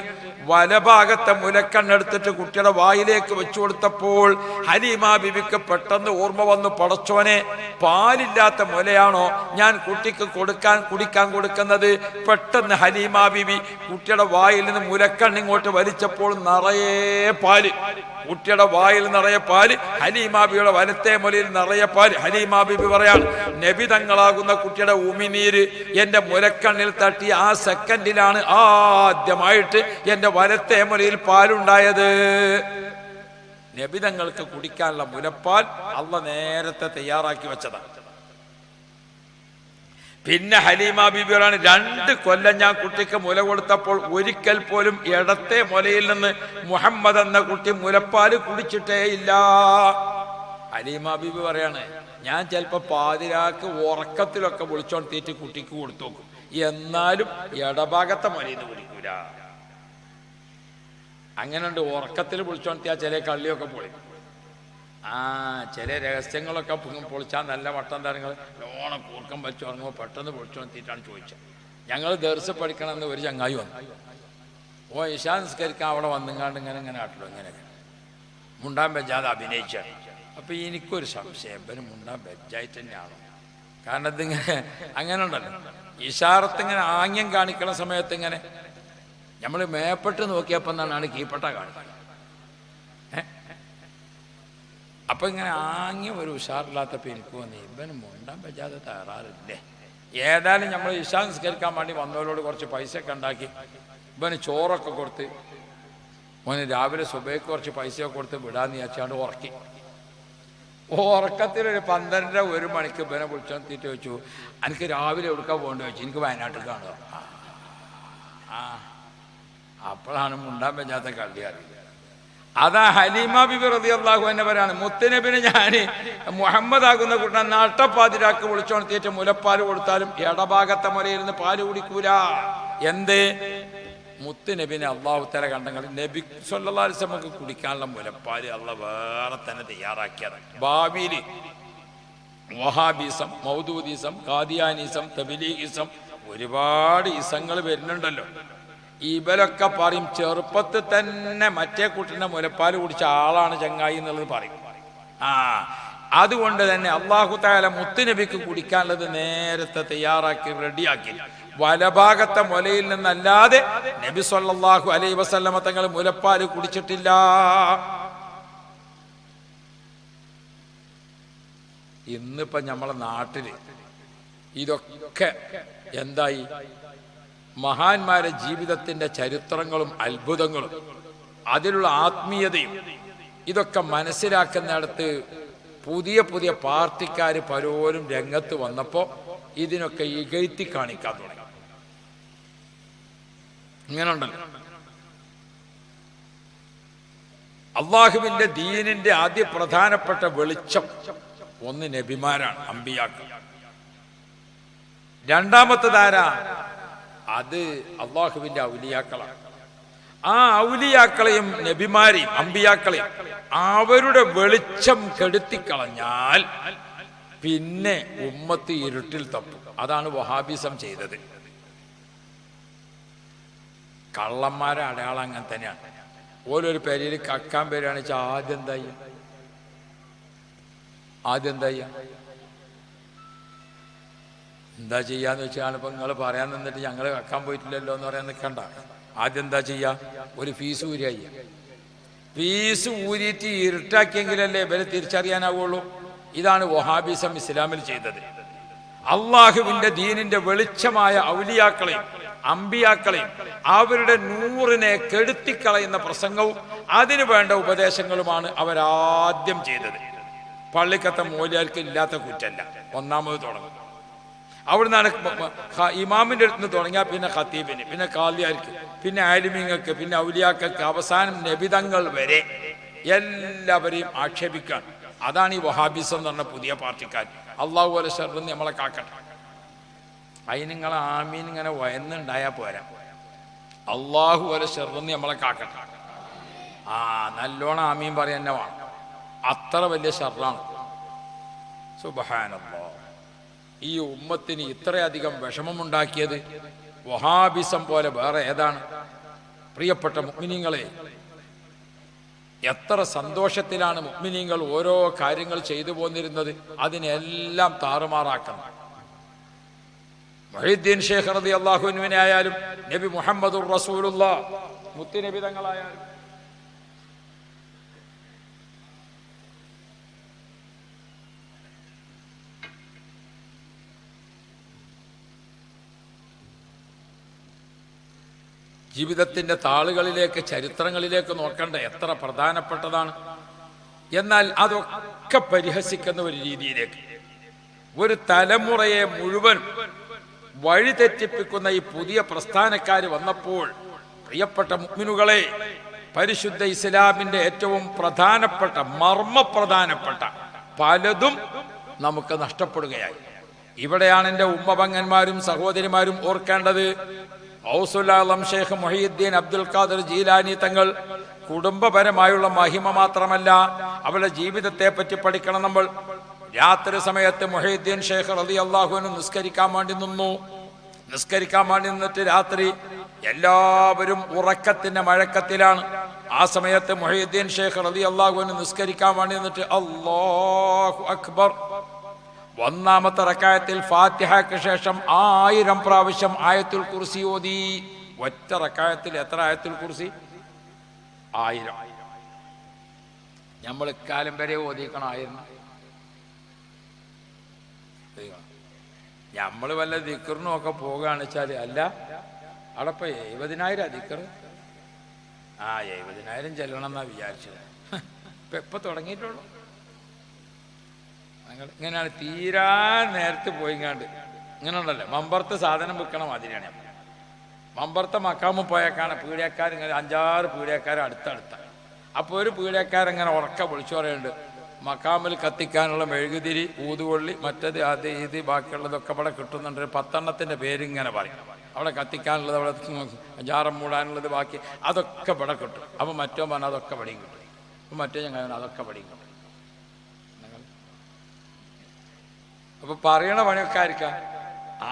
[SPEAKER 1] വലഭാഗത്തെ മുലക്കണ്ണെടുത്തിട്ട് കുട്ടിയുടെ വായിലേക്ക് വെച്ചു കൊടുത്തപ്പോൾ ഹലീമ ബിബിക്ക് പെട്ടെന്ന് ഓർമ്മ വന്നു, പടച്ചോനെ, പാലില്ലാത്ത മുലയാണോ ഞാൻ കുട്ടിക്ക് കുടിക്കാൻ കൊടുക്കുന്നത്? പെട്ടെന്ന് ഹലീമ ബിബി കുട്ടിയുടെ വായിൽ നിന്ന് മുലക്കണ്ണിങ്ങോട്ട് വലിച്ചപ്പോൾ നിറയെ പാല്, കുട്ടിയുടെ വായിൽ നിറയെ പാല്, ഹലീമ ബിയുടെ വലത്തെ മുലയിൽ നിറയെ പാല്. ഹലീമ ബിബി പറയാണ്, നബി തങ്ങളാകുന്ന കുട്ടിയുടെ ഉമിനീര് എന്റെ മുലക്കണ്ണിൽ തട്ടി ആ സെക്കൻഡിലാണ് ആദ്യമായിട്ട് എന്റെ വലത്തെ മുലയിൽ പാലുണ്ടായത്. നബി തങ്ങൾക്ക് കുടിക്കാനുള്ള മുലപ്പാൽ അള്ളാഹ് നേരത്തെ തയ്യാറാക്കി വെച്ചതാണ്. പിന്നെ ഹലീമ ബീബിയോടാണ്, 2 കൊല്ലം ഞാൻ കുട്ടിക്ക് മുല കൊടുത്തപ്പോൾ ഒരിക്കൽ പോലും ഇടത്തെ മുലയിൽ നിന്ന് മുഹമ്മദ് എന്ന കുട്ടി മുലപ്പാല് കുടിച്ചിട്ടേ ഇല്ല. ഹലീമ ബീബി പറയാണ്, ഞാൻ ചിലപ്പോ പാതിരാക്ക് ഉറക്കത്തിലൊക്കെ വിളിച്ചോണ്ടിട്ട് കുട്ടിക്ക് കൊടുത്തു നോക്കും, എന്നാലും ഇടഭാഗത്തെ മുലയിൽ നിന്ന് കുടിക്കൂല. അങ്ങനെയുണ്ട്, ഉറക്കത്തിൽ വിളിച്ചോണ്ടിയാ ചില കള്ളിയൊക്കെ പൊളി. ചില രഹസ്യങ്ങളൊക്കെ പൊളിച്ചാൽ നല്ല വട്ടം തരങ്ങൾ ലോണം കൂർക്കം വെച്ച് ഉറങ്ങുമ്പോൾ പെട്ടെന്ന് പൊളിച്ചോണ്ടിട്ടാണ് ചോദിച്ചത്. ഞങ്ങൾ ദർസ് പഠിക്കണമെന്ന് ഒരു ചങ്ങായി വന്നു. ഇശാ നിസ്കരിക്കാൻ അവിടെ വന്നിങ്ങാണ്ട് ഇങ്ങനെ ആട്ടില്ലോ, ഇങ്ങനെയൊക്കെ മുണ്ടാൻ വെച്ചാൽ അഭിനയിച്ചാണ്. അപ്പം എനിക്കൊരു സംശയം, ഇവന് മുണ്ടാൻ വെച്ചായിട്ട് തന്നെയാണോ? കാരണം ഇതിങ്ങനെ അങ്ങനെ ഉണ്ടല്ലോ, ഇഷാറത്ത് ഇങ്ങനെ ആംഗ്യം കാണിക്കണ സമയത്ത് ഇങ്ങനെ നമ്മൾ മേപ്പെട്ട് നോക്കിയപ്പോൾ എന്നാണ് കീപ്പട്ട കാണിക്കുന്നത്. അപ്പൊ ഇങ്ങനെ ആംഗ്യം ഒരു ഉഷാറില്ലാത്തപ്പോൾ എനിക്ക് തോന്നി, ഇവന് മുണ്ടാൻ പറ്റാതെ തയ്യാറില്ലേ. ഏതായാലും നമ്മൾ ഇശാ നിസ്കരിക്കാൻ വേണ്ടി വന്നവരോട് കുറച്ച് പൈസ ഒക്കെ ഉണ്ടാക്കി ഇവന് ചോറൊക്കെ കൊടുത്ത്, മോന് രാവിലെ സുബൈക്ക് കുറച്ച് പൈസയൊക്കെ കൊടുത്ത് വിടാന്ന് വിചാരിച്ചാണ്ട് ഉറക്കി. ഉറക്കത്തിലൊരു 12-1 മണിക്ക് ഇവനെ വിളിച്ചെത്തിയിട്ട് വെച്ചു, എനിക്ക് രാവിലെ എവിടുക്കാൻ പോകേണ്ടി വെച്ചു, എനിക്ക് വയനാട്ടിൽ കാണുക. അപ്പോഴാണ് മുണ്ടാൻ പറ്റാത്ത കള്ളി അറിയുക. അതാ ഹലീമ ബിബി റളിയല്ലാഹു അൻഹ പറയാണ്, മുത്തുനബിനെ ഞാൻ മുഹമ്മദ് ആകുന്ന കുട്ടനെ നട്ടപ്പാതിരാക്ക് വിളിച്ചോണത്തിയിട്ട് മുലപ്പാൽ കൊടുത്താലും ഇടഭാഗത്തെ മുലയിരുന്ന് പാല് കുടിക്കൂല. എന്ത്? മുത്തുനബിനെ അള്ളാഹു തആല കണ്ടെങ്കിൽ നബി സല്ലല്ലാഹു അലൈഹി വസല്ലം കുടിക്കാനുള്ള മുലപ്പാല് അള്ളാഹ് വേറെ തന്നെ തയ്യാറാക്കിയതാണ്. ഭാവിയിൽ വഹാബിസം, മൗദൂദിസം, ഖാദിയാനിസം, തബ്ലീഗിസം, ഒരുപാട് ഇസങ്ങൾ വരുന്നുണ്ടല്ലോ. ഇവരൊക്കെ പറയും ചെറുപ്പത്തിൽ തന്നെ മറ്റേ കുട്ടിന്റെ മുലപ്പാൽ കുടിച്ച ആളാണ് ചങ്ങായി എന്നുള്ളത് പറയും. അതുകൊണ്ട് തന്നെ അല്ലാഹു തആല മുത്തുനബിക്ക് കുടിക്കാനുള്ളത് നേരത്തെ തയ്യാറാക്കി റെഡിയാക്കി. വലഭാഗത്തെ മുലയിൽ നിന്നല്ലാതെ നബി സല്ലല്ലാഹു അലൈഹി വസല്ലമ തങ്ങൾ മുലപ്പാൽ കുടിച്ചിട്ടില്ല. ഇന്നിപ്പോ നമ്മളെ നാട്ടില് ഇതൊക്കെ എന്തായി? മഹാന്മാരെ ജീവിതത്തിന്റെ ചരിത്രങ്ങളും അത്ഭുതങ്ങളും അതിലുള്ള ആത്മീയതയും ഇതൊക്കെ മനസ്സിലാക്കുന്നിടത്ത് പുതിയ പുതിയ പാർട്ടിക്കാർ പലരും രംഗത്ത് വന്നപ്പോൾ ഇതിനൊക്കെ ഇകഴ്ത്തി കാണിക്കാൻ തുടങ്ങി. ഇങ്ങനെ ഉണ്ടല്ലോ. അള്ളാഹുവിന്റെ ദീനിന്റെ ആദ്യ പ്രധാനപ്പെട്ട വെളിച്ചം ഒന്ന് നബിമാരാണ്, അമ്പിയാക്കൾ. രണ്ടാമത്തേതാരാ? അത് അള്ളാഹുവിന്റെ ഔലിയാക്കളാണ്. ആ ഔലിയാക്കളെയും നബിമാരെയും അമ്പിയാക്കളെയും അവരുടെ വെളിച്ചം കെടുത്തിക്കളഞ്ഞാൽ പിന്നെ ഉമ്മത്ത് ഇരുട്ടിൽ തപ്പും. അതാണ് വഹാബിസം ചെയ്തത്. കള്ളന്മാരെ അടയാളം അങ്ങനെ തന്നെയാണ്. ഓരോരു പേരിൽ കക്കാൻ പേരാണ് വെച്ചാൽ ആദ്യം എന്താ ചെയ്യാന്ന് വെച്ചാൽ ഇപ്പൊ നിങ്ങൾ പറയാൻ നിന്നിട്ട് ഞങ്ങൾ കക്കാൻ പോയിട്ടില്ലല്ലോ എന്ന് പറയാൻ നിൽക്കണ്ട. ആദ്യം എന്താ ചെയ്യാ? ഒരു ഫീസ് ഊരിയ. ഫീസ് ഊരിയിട്ട് ഇരുട്ടാക്കിയെങ്കിലല്ലേ ഇവരെ തിരിച്ചറിയാനാവുള്ളൂ. ഇതാണ് വഹാബിസം ഇസ്ലാമിൽ ചെയ്തത്. അള്ളാഹുവിന്റെ ദീനിന്റെ വെളിച്ചമായ ഔലിയാക്കളെയും അമ്പിയാക്കളെയും അവരുടെ നൂറിനെ കെടുത്തിക്കളയുന്ന പ്രസംഗവും അതിനു വേണ്ട ഉപദേശങ്ങളുമാണ് അവരാദ്യം ചെയ്തത്. പള്ളിക്കത്തെ മൂല്യാർക്ക് ഇല്ലാത്ത കുറ്റല്ല. ഒന്നാമത് തുടങ്ങും അവിടുന്നാണ്. ഇമാമിന്റെ അടുത്ത് നിന്ന് തുടങ്ങിയാൽ പിന്നെ ഖത്തീബിന്, പിന്നെ ഖാദിയാർക്ക്, പിന്നെ ആലിമീങ്ങൾക്ക്, പിന്നെ ഔലിയാക്കൾക്ക്, അവസാനം നബിതങ്ങൾ വരെ എല്ലാവരെയും ആക്ഷേപിക്കാൻ. അതാണ് ഈ വഹാബിസം എന്ന് പറഞ്ഞ പുതിയ പാർട്ടിക്കാർ. അള്ളാഹു പോലെ ഷർറിന്ന് നമ്മളെ കാക്കട്ടെ. അതിന് നിങ്ങൾ ആമീൻ ഇങ്ങനെ വയന്നുണ്ടായാൽ പോരാ. അള്ളാഹു പോലെ ഷർറിന്ന് നമ്മളെ കാക്കട്ടെ. നല്ലോണം ആമീൻ പറയാൻ തന്നെ വേണം. അത്ര വലിയ ഷർറാണ്. സുബ്ഹാനല്ലാഹ്. ഈ ഉമ്മത്തിന് ഇത്രയധികം വിഷമമുണ്ടാക്കിയത് വഹാബിസം പോലെ വേറെ ഏതാണ്? പ്രിയപ്പെട്ട മുഅ്മിനീങ്ങളെ, എത്ര സന്തോഷത്തിലാണ് മുഅ്മിനീങ്ങൾ ഓരോ കാര്യങ്ങൾ ചെയ്തു പോന്നിരുന്നത്. അതിനെല്ലാം താറുമാറാക്കണം. മുഹീദ്ദീൻ ഷേഖ് റളിയല്ലാഹു അൻഹുവിനെ ആയാലും നബി മുഹമ്മദുർ റസൂലുള്ളാഹ് മുത്തുനബി തങ്ങളായാലും ജീവിതത്തിൻ്റെ താളുകളിലേക്ക്, ചരിത്രങ്ങളിലേക്ക് നോക്കേണ്ട എത്ര പ്രധാനപ്പെട്ടതാണ്. എന്നാൽ അതൊക്കെ പരിഹസിക്കുന്ന ഒരു രീതിയിലേക്ക്, ഒരു തലമുറയെ മുഴുവൻ വഴിതെറ്റിപ്പിക്കുന്ന ഈ പുതിയ പ്രസ്ഥാനക്കാർ വന്നപ്പോൾ, പ്രിയപ്പെട്ട മുഅ്മിനുകളെ, പരിശുദ്ധ ഇസ്ലാമിൻ്റെ ഏറ്റവും പ്രധാനപ്പെട്ട മർമ്മപ്രധാനപ്പെട്ട പലതും നമുക്ക് നഷ്ടപ്പെടുകയായി. ഇവിടെയാണ് എൻ്റെ ഉമ്മപങ്ങന്മാരും സഹോദരിമാരും ഓർക്കേണ്ടത്. ഔസുൽ ആലം ഷെയ്ഖ് മുഹീദ്ദീൻ അബ്ദുൽ ഖാദിർ ജീലാനി തങ്ങൾ കുടുംബപരമായുള്ള മഹിമ മാത്രമല്ല, അവരുടെ ജീവിതത്തെ പറ്റി പഠിക്കണം നമ്മൾ. രാത്രി സമയത്ത് മുഹീദ്ദീൻ ഷെയ്ഖ് റളിയല്ലാഹു അൻഹു നിസ്കരിക്കാൻ വേണ്ടി നിന്നിട്ട് രാത്രി എല്ലാവരും ഉറക്കത്തിന്റെ മഴക്കത്തിലാണ്. ആ സമയത്ത് മുഹീദ്ദീൻ ഷെയ്ഖ് റളിയല്ലാഹു അൻഹു നിസ്കരിക്കാൻ വേണ്ടി നിന്നിട്ട് അല്ലാഹു അക്ബർ, ഒന്നാമത്തെ റക്അത്തിൽ ഫാത്തിഹയ്ക്ക് ശേഷം 1000 പ്രാവശ്യം ആയത്തുൽ കുർസി ഓതി. ഒറ്റ റക്അത്തിൽ എത്ര ആയത്തുൽ കുർസി? 1000. നമ്മൾ ഇക്കാലം വരെ ഓതിക്കണം 1000. നമ്മൾ വല്ല ദിക്റിനും ഒക്കെ പോകുകയാണെന്ന് വെച്ചാൽ, അല്ല അവിടെ ഇപ്പൊ 70,000 ദിക്ർ, 70,000 ചെല്ലണം എന്നാ വിചാരിച്ചത്. ഇപ്പൊ തുടങ്ങിയിട്ടുള്ളൂ. ഇങ്ങനെയാണ് തീരാൻ നേരത്ത് പോയിങ്ങാണ്ട് ഇങ്ങനെ ഉണ്ടല്ലോ. മമ്പറത്ത് സാധനം വിൽക്കണം അതിനാണ്. മമ്പറത്തെ മക്കാമ് പോയേക്കാണ് പീഡിയക്കാർ, ഇങ്ങനെ 5-6 പീഡിയക്കാർ അടുത്തടുത്ത. അപ്പോൾ ഒരു പീഡിയക്കാരങ്ങനെ ഉറക്ക വിളിച്ചു പറയുന്നുണ്ട്, മക്കാമിൽ കത്തിക്കാനുള്ള മെഴുകുതിരി, ഊതുകൊള്ളി, മറ്റത് അത് ഇത് ബാക്കിയുള്ളതൊക്കെ അവിടെ കിട്ടുന്നുണ്ട്. 10 എണ്ണത്തിൻ്റെ പേരിങ്ങനെ പറയും. അവിടെ കത്തിക്കാനുള്ളത്, അവിടെ ജാറം മൂടാനുള്ളത്, ബാക്കി അതൊക്കെ ഇവിടെ കിട്ടും. അപ്പോൾ മറ്റോ പറഞ്ഞാൽ അതൊക്കെ പടിയും കിട്ടും. അപ്പം മറ്റോ ഞങ്ങൾ അതൊക്കെ പടിയും കിട്ടും. അപ്പൊ പറയണ പണിയൊക്കെ ആയിരിക്കാം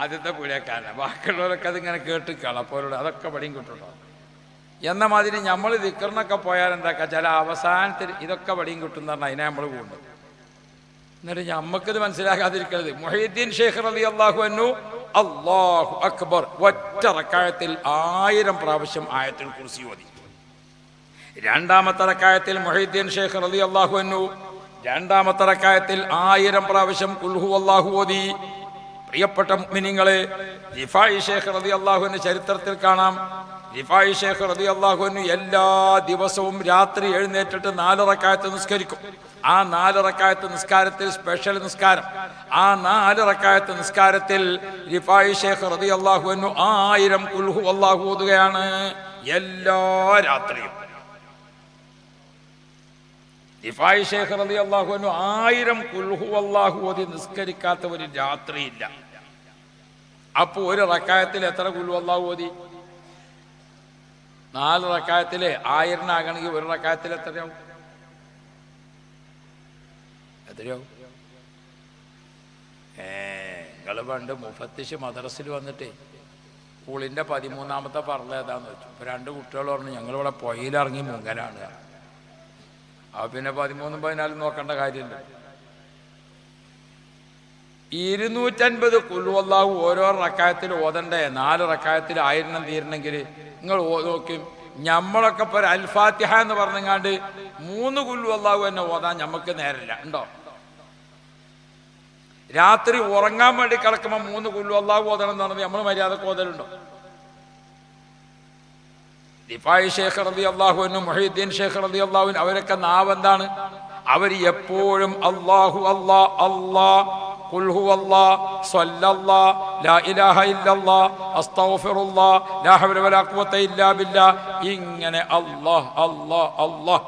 [SPEAKER 1] ആദ്യത്തെ പീഡിയക്കാരനെ, ബാക്കിയുള്ളവരൊക്കെ അതിങ്ങനെ കേട്ടിക്കാണ്. അപ്പോൾ അതൊക്കെ പടിയും കിട്ടുണ്ടോ എന്ന മാതിരി നമ്മൾ ദിക്റിനൊക്കെ പോയാൽ എന്താക്കുക, ചില അവസാനത്തിൽ ഇതൊക്കെ പടിയും കിട്ടും എന്ന് പറഞ്ഞാൽ അതിനെ നമ്മൾ പോകുന്നു. എന്നിട്ട് നമ്മക്കിത് മനസ്സിലാക്കാതിരിക്കരുത്. മുഹീദ്ദീൻ ഷെയ്ഖ് റളിയല്ലാഹു അൻഹു അല്ലാഹു അക്ബർ ഒറ്റ റക്അത്തിൽ 1000 പ്രാവശ്യം ആയത്തുൽ കുർസി ഓതി. രണ്ടാമത്തെ റക്അത്തിൽ മുഹീദ്ദീൻ ഷെയ്ഖ് റളിയല്ലാഹു അൻഹു രണ്ടാമത്തെ റക്അത്തിൽ 1000 പ്രാവശ്യം ഖുൽ ഹുവല്ലാഹു ഓതി. പ്രിയപ്പെട്ട മുഅ്മിനീങ്ങളെ, റിഫായി ഷെയ്ഖ് റളിയല്ലാഹു അൻഹു ചരിത്രത്തിൽ കാണാം. റിഫായി ഷെയ്ഖ് റളിയല്ലാഹു അൻഹു എല്ലാ ദിവസവും രാത്രി എഴുന്നേറ്റിട്ട് 4 റക്അത്ത് നിസ്കരിക്കും. ആ 4 റക്അത്ത് നിസ്കാരത്തിൽ സ്പെഷ്യൽ നിസ്കാരം. ആ 4 റക്അത്ത് നിസ്കാരത്തിൽ റിഫായി ഷെയ്ഖ് റളിയല്ലാഹു അൻഹു 1000 ഖുൽ ഹുവല്ലാഹു ഓതുകയാണ് എല്ലാ രാത്രിയും. റിഫായി ഷെയ്ഖ് റളിയല്ലാഹു അൻഹു 1000 ഖുൽ ഹുവല്ലാഹു ഓതി നിസ്കരിക്കാത്ത ഒരു രാത്രിയില്ല. അപ്പോൾ ഒരു റക്അത്തിൽ എത്ര ഖുൽ ഹുവല്ലാഹു ഓതി? 4 റക്അത്തിൽ 1000 ആകണമെങ്കിൽ ഒരു റക്അത്തിൽ എത്രയാവും? നിങ്ങൾ പണ്ട് മുഫത്തിഷ് മദ്രസിൽ വന്നിട്ടേ സ്കൂളിൻ്റെ 13ാമത്തെ പറല ഏതാന്ന് വെച്ചു. ഇപ്പൊ 2 കുട്ടികൾ പറഞ്ഞു ഞങ്ങളിവിടെ പുഴയിലിറങ്ങി മുങ്ങലാണ്. അപ്പൊ പിന്നെ 13ഉം 14ഉം നോക്കേണ്ട കാര്യമില്ല. 250 ഖുൽ ഹുവല്ലാഹു ഓരോ റക്അത്തിൽ ഓതണ്ടേ? 4 റക്അത്തിൽ 1000 തീരണമെങ്കിൽ നിങ്ങൾ നോക്കും. നമ്മളൊക്കെ ഇപ്പോൾ അൽ ഫാത്തിഹ എന്ന് പറഞ്ഞങ്ങാണ്ട് 3 ഖുൽ ഹുവല്ലാഹു തന്നെ ഓതാൻ നമുക്ക് നേരമില്ല. ഉണ്ടോ? രാത്രി ഉറങ്ങാൻ വേണ്ടി കിടക്കുമ്പോൾ 3 ഖുൽ ഹുവല്ലാഹു ഓതണം എന്ന് പറഞ്ഞത് നമ്മൾ മര്യാദക്ക് ഓതലുണ്ടോ? റിഫായി ഷെയ്ഖ് റളിയല്ലാഹു അൻഹു, മുഹീദ്ദീൻ ഷെയ്ഖ് റളിയല്ലാഹു അൻഹു അവരൊക്കെ നാവ് എന്താണ്? അവർ എപ്പോഴും അല്ലാഹു അല്ലാ അല്ലാ, ഖുൽ ഹുവല്ലാ, സ്വല്ലല്ലാ, ലാ ഇലാഹ ഇല്ലല്ലാ, അസ്തഗ്ഫിറുല്ലാ, ലാ ഹൗല വലാ ഖുവത ഇല്ലാ ബില്ലാ, ഇങ്ങനെ അല്ലാഹ് അല്ലാഹ് അല്ലാഹ്,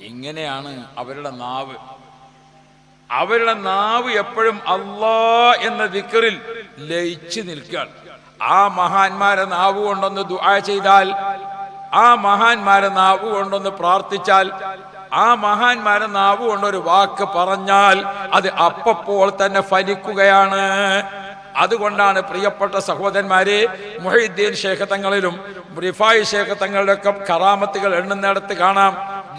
[SPEAKER 1] ഇങ്ങനെയാണ് അവരുടെ നാവ്. അവരുടെ നാവ് എപ്പോഴും അല്ലാ എന്ന ദിക്റിൽ ലയിച്ചു നിൽക്കുകയാണ്. ആ മഹാന്മാരെ നാവ് കൊണ്ടൊന്ന് ദുആ ചെയ്താൽ, ആ മഹാന്മാരെ നാവ് കൊണ്ടൊന്ന് പ്രാർത്ഥിച്ചാൽ, ആ മഹാന്മാരെ നാവ് കൊണ്ടൊരു വാക്ക് പറഞ്ഞാൽ അത് അപ്പോൾ തന്നെ ഫലിക്കുകയാണ്. അതുകൊണ്ടാണ് പ്രിയപ്പെട്ട സഹോദരന്മാരെ, മുഹീദ്ദീൻ ശൈഖ് തങ്ങളിലും റിഫായി ശൈഖ് തങ്ങളുടെ ഒക്കെ കറാമത്തുകൾ എണ്ണുന്നിടത്ത് കാണാം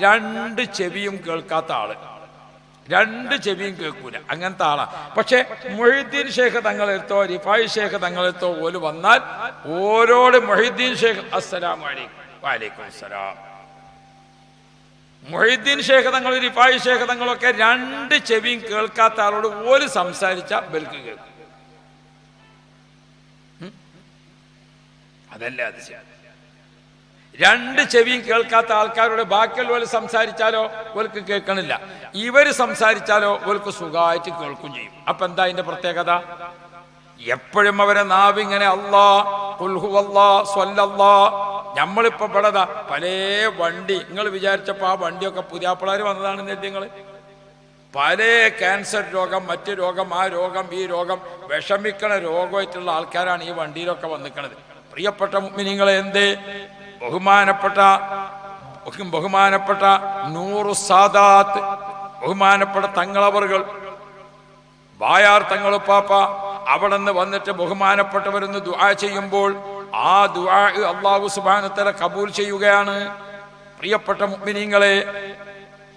[SPEAKER 1] 2 ചെവിയും കേൾക്കാത്ത ആള്, 2 ചെവിയും കേൾക്കൂല, അങ്ങനത്തെ ആളാ. പക്ഷെ മുഹീദ്ദീൻ ശൈഖ് തങ്ങളെടുത്തോ റിഫായി ശൈഖ് തങ്ങളെടുത്തോ ഓല് വന്നാൽ ഓരോട് മുഹീദ്ദീൻ ശൈഖ് അസ്സലാമു അലൈക്കും വഅലൈക്കും അസ്സലാം. മുഹീദ്ദീൻ ശൈഖ് തങ്ങൾ റിഫായി ശൈഖ് തങ്ങളൊക്കെ 2 ചെവിയും കേൾക്കാത്ത ആളോട് ഓല് സംസാരിച്ച ബൽക്ക് കേൾക്കും. അതല്ല അതിശയം. 2 ചെവിയും കേൾക്കാത്ത ആൾക്കാരോട് ബാക്കിയുള്ളവർ സംസാരിച്ചാലോ ഓൽക്ക് കേൾക്കണില്ല, ഇവര് സംസാരിച്ചാലോ ഓൽക്ക് സുഖമായിട്ട് കേൾക്കും ചെയ്യും. അപ്പൊ എന്താ അതിന്റെ പ്രത്യേകത? എപ്പോഴും അവരെ നാവിങ്ങനെ അല്ലാ ഖുൽ ഹുവല്ലാ സ്വല്ലല്ലാ. നമ്മളിപ്പോ പെടതാ പല വണ്ടി, നിങ്ങൾ വിചാരിച്ചപ്പോ ആ വണ്ടിയൊക്കെ പുതിയാപ്പിളാര് വന്നതാണെന്ന് കരുതി നിങ്ങൾ. പല ക്യാൻസർ രോഗം, മറ്റു രോഗം, ആ രോഗം, ഈ രോഗം, വിഷമിക്കണ രോഗമായിട്ടുള്ള ആൾക്കാരാണ് ഈ വണ്ടിയിലൊക്കെ വന്നിക്കണത്. പ്രിയപ്പെട്ട മുഅ്മിനീങ്ങളെ, എന്തേ ബഹുമാനപ്പെട്ട നൂറു സാദാത്ത്, ബഹുമാനപ്പെട്ട തങ്ങളവറുകൾ, ബായാർ തങ്ങളുപ്പാപ്പ അവിടെ നിന്ന് വന്നിട്ട് ബഹുമാനപ്പെട്ടവരെന്ന് ദുആ ചെയ്യുമ്പോൾ ആ ദുആ അല്ലാഹു സുബ്ഹാനഹു വ തആല കബൂൽ ചെയ്യുകയാണ്. പ്രിയപ്പെട്ട മുഅ്മിനീങ്ങളെ,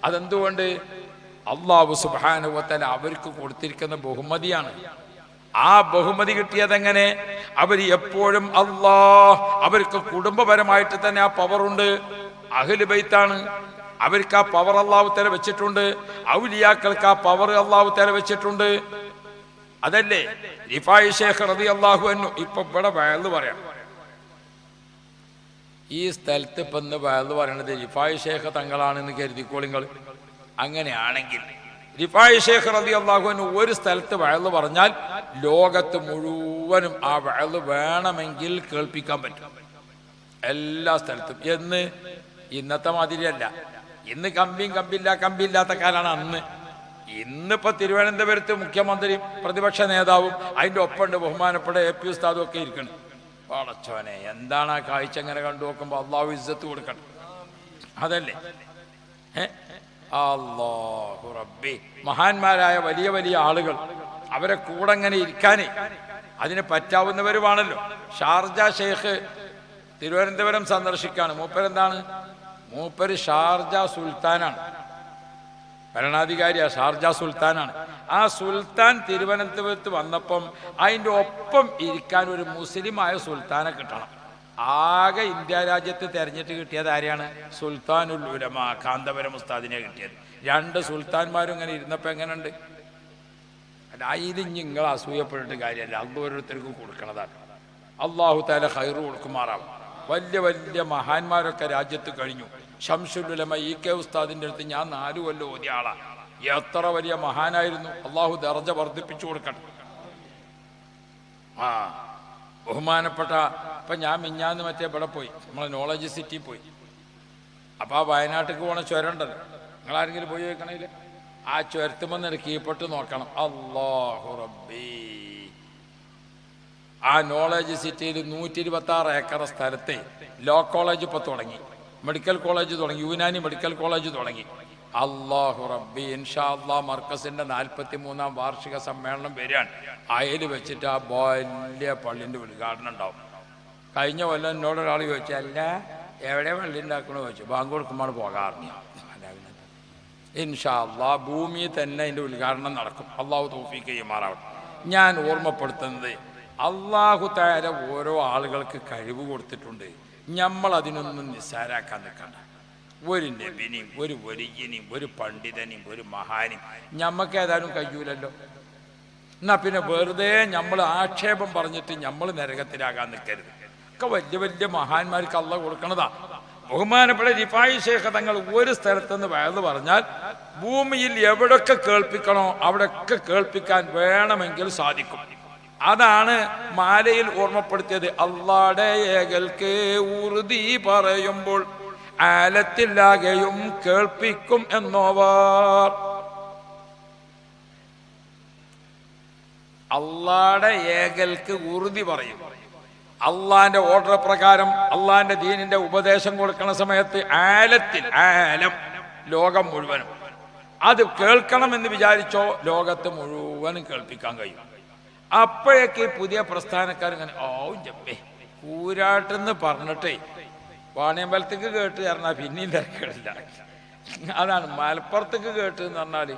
[SPEAKER 1] അതെന്തുകൊണ്ട്? അല്ലാഹു സുബ്ഹാനഹു വ തആല അവർക്ക് കൊടുത്തിരിക്കുന്ന ബഹുമതിയാണ്. ആ ബഹുമതി കിട്ടിയതെങ്ങനെ? അവർ എപ്പോഴും അവർക്ക് കുടുംബപരമായിട്ട് തന്നെ ആ പവറുണ്ട്. അഹ്ലു ബൈത്താണ്, അവർക്ക് ആ പവർ അല്ലാഹു തആല വെച്ചിട്ടുണ്ട്. ഔലിയാക്കൾക്ക് ആ പവർ അല്ലാഹു തആല വെച്ചിട്ടുണ്ട്. അതല്ലേ റിഫായി ശൈഖ് റളിയല്ലാഹു അൻഹു ഇപ്പൊ ഇവിടെ വയല് പറയാം. ഈ സ്ഥലത്ത് ഇപ്പൊ ഇന്ന് വയല് പറയണത് റിഫായി ശൈഖ് തങ്ങളാണെന്ന് കരുതിക്കോളിങ്ങൾ. അങ്ങനെയാണെങ്കിൽ റിഫായി ശൈഖ് റളിയല്ലാഹു അൻഹു ഒരു സ്ഥലത്ത് വയല് പറഞ്ഞാൽ ലോകത്ത് മുഴുവനും ആ വയല് വേണമെങ്കിൽ കേൾപ്പിക്കാൻ പറ്റും, എല്ലാ സ്ഥലത്തും. എന്ന് ഇന്നത്തെ മാതിരിയല്ല. ഇന്ന് കമ്പിയില്ലാത്ത കാലാണ് അന്ന്. ഇന്നിപ്പോ തിരുവനന്തപുരത്ത് മുഖ്യമന്ത്രിയും പ്രതിപക്ഷ നേതാവും അതിന്റെ ഒപ്പമുണ്ട് ബഹുമാനപ്പെട്ട AP ഉസ്താദും ഒക്കെ ഇരിക്കണം. പടച്ചോനെ, എന്താണ് ആ കാഴ്ച? അങ്ങനെ കണ്ടു നോക്കുമ്പോ അല്ലാഹു ഇസ്സത്ത് കൊടുക്കണം. അതല്ലേ അല്ലാഹു റബ്ബി. മഹാന്മാരായ വലിയ വലിയ ആളുകൾ, അവരെ കൂടെ അങ്ങനെ ഇരിക്കാനേ അതിന് പറ്റാവുന്നവരുമാണല്ലോ. ഷാർജ ഷെയ്ഖ് തിരുവനന്തപുരം സന്ദർശിക്കാണ്. മൂപ്പരെന്താണ്? മൂപ്പര് ഷാർജ സുൽത്താനാണ്, ഭരണാധികാരിയാ, ഷാർജ സുൽത്താനാണ്. ആ സുൽത്താൻ തിരുവനന്തപുരത്ത് വന്നപ്പം അതിൻ്റെ ഒപ്പം ഇരിക്കാൻ ഒരു മുസ്ലിമായ സുൽത്താനെ കിട്ടണം. ആകെ ഇന്ത്യ രാജ്യത്ത് തെരഞ്ഞിട്ട് കിട്ടിയത് ആരെയാണ്? സുൽത്താനുൽ ഉലമ കാന്തപുരം ഉസ്താദിനെ കിട്ടിയത്. 2 സുൽത്താൻമാരും ഇങ്ങനെ ഇരുന്നപ്പോൾ എങ്ങനെയുണ്ട്? അല്ല, ഇത് നിങ്ങൾ അസൂയപ്പെട്ടിട്ട് കാര്യമല്ല, അള്ളാഹു ഓരോരുത്തർക്കും കൊടുക്കണതാണ്. അള്ളാഹു തആല ഖൈറ് കൊടുക്കുമാറാവും. വലിയ വലിയ മഹാന്മാരൊക്കെ രാജ്യത്ത് കഴിഞ്ഞു. ശംസുൽ ഉലമ EK ഉസ്താദിൻ്റെ അടുത്ത് ഞാൻ 4 കൊല്ലം ഓതിയ ആളാണ്. എത്ര വലിയ മഹാനായിരുന്നു. അള്ളാഹു ദർജ വർദ്ധിപ്പിച്ചു കൊടുക്കണം. ബഹുമാനപ്പെട്ട ഇപ്പം ഞാൻ മിഞ്ഞാന്ന് മറ്റേ ഇവിടെ പോയി, നമ്മളെ നോളജ് സിറ്റി പോയി. അപ്പം ആ വയനാട്ടിലേക്ക് പോണ ചുരണ്ടല്ലോ, നിങ്ങളാരെങ്കിലും പോയി വെക്കണില്ല? ആ ചുരത്തുമ്പോൾ കീഴ്പ്പെട്ട് നോക്കണം. അല്ലാഹു റബ്ബി. ആ നോളജ് സിറ്റിയിൽ 126 ഏക്കർ സ്ഥലത്തെ ലോ കോളേജ് ഇപ്പൊ തുടങ്ങി, മെഡിക്കൽ കോളേജ് തുടങ്ങി, യുനാനി മെഡിക്കൽ കോളേജ് തുടങ്ങി. അല്ലാഹു റബ്ബി. ഇൻഷാ അല്ലാഹ് മർക്കസിന്റെ 43ാം വാർഷിക സമ്മേളനം വരികയാണ്. അയൽ വെച്ചിട്ട് ആ വലിയ പള്ളിന്റെ ഉദ്ഘാടനം ഉണ്ടാവും. കഴിഞ്ഞ കൊല്ലം എന്നോട് ഒരാൾ ചോദിച്ചു, അല്ല എവിടെ പള്ളി ഉണ്ടാക്കണോ ചോദിച്ചു. ബാങ്ക് കൊടുക്കുമ്പോൾ പോകാറില്ല. ഇൻഷാ അല്ലാഹ് ഭൂമി തന്നെ അതിന്റെ ഉദ്ഘാടനം നടക്കും. അള്ളാഹു തൗഫീഖ് ചെയ്യുമാറാവട്ടെ. ഞാൻ ഓർമ്മപ്പെടുത്തുന്നത്, അള്ളാഹു തആല ഓരോ ആളുകൾക്ക് കഴിവ് കൊടുത്തിട്ടുണ്ട്. നമ്മൾ അതിനൊന്നും നിസ്സാരാക്കാൻ നിൽക്കണ്ട. ഒരു നബിനെയും ഒരു വലിയനെയും ഒരു പണ്ഡിതനെയും ഒരു മഹാനെയും ഞമ്മക്ക് ഏതായാലും കഴിയൂലല്ലോ. എന്നാ പിന്നെ വെറുതെ നമ്മൾ ആക്ഷേപം പറഞ്ഞിട്ട് നമ്മൾ നരകത്തിലാകാൻ നിൽക്കരുത്. ഒക്കെ വലിയ വലിയ മഹാന്മാർക്ക് അള്ളാഹ് കൊടുക്കണതാ. ബഹുമാനപ്പെട്ട റിഫായി ശൈഖ് തങ്ങൾ ഒരു സ്ഥലത്തുനിന്ന് വയത് പറഞ്ഞാൽ ഭൂമിയിൽ എവിടൊക്കെ കേൾപ്പിക്കണോ അവിടെയൊക്കെ കേൾപ്പിക്കാൻ വേണമെങ്കിൽ സാധിക്കും. അതാണ് മാലയിൽ ഓർമ്മപ്പെടുത്തിയത്. അല്ലാഹുടെ ഏകൽക്ക് ഉറുദി പറയുമ്പോൾ ആലത്തിലാകെയും കേൾപ്പിക്കും എന്നോവർ. അല്ലാഹുടെ ഏകൽക്ക് ഉറുദി പറയും. അള്ളാന്റെ ഓർഡർ പ്രകാരം അള്ളാന്റെ ദീനിന്റെ ഉപദേശം കൊടുക്കുന്ന സമയത്ത് ആലം ലോകം മുഴുവനും അത് കേൾക്കണമെന്ന് വിചാരിച്ചോ ലോകത്ത് മുഴുവനും കേൾപ്പിക്കാൻ കഴിയും. അപ്പോഴേക്ക് പുതിയ പ്രസ്ഥാനക്കാരിങ്ങനെ ജമ്മേ കൂരാട്ടെന്ന് പറഞ്ഞിട്ടേ വാണിയമ്പലത്തേക്ക് കേട്ട് പറഞ്ഞാൽ പിന്നെയും തിരക്കിടില്ല. അതാണ് മലപ്പുറത്തേക്ക് കേട്ട് എന്ന് പറഞ്ഞാൽ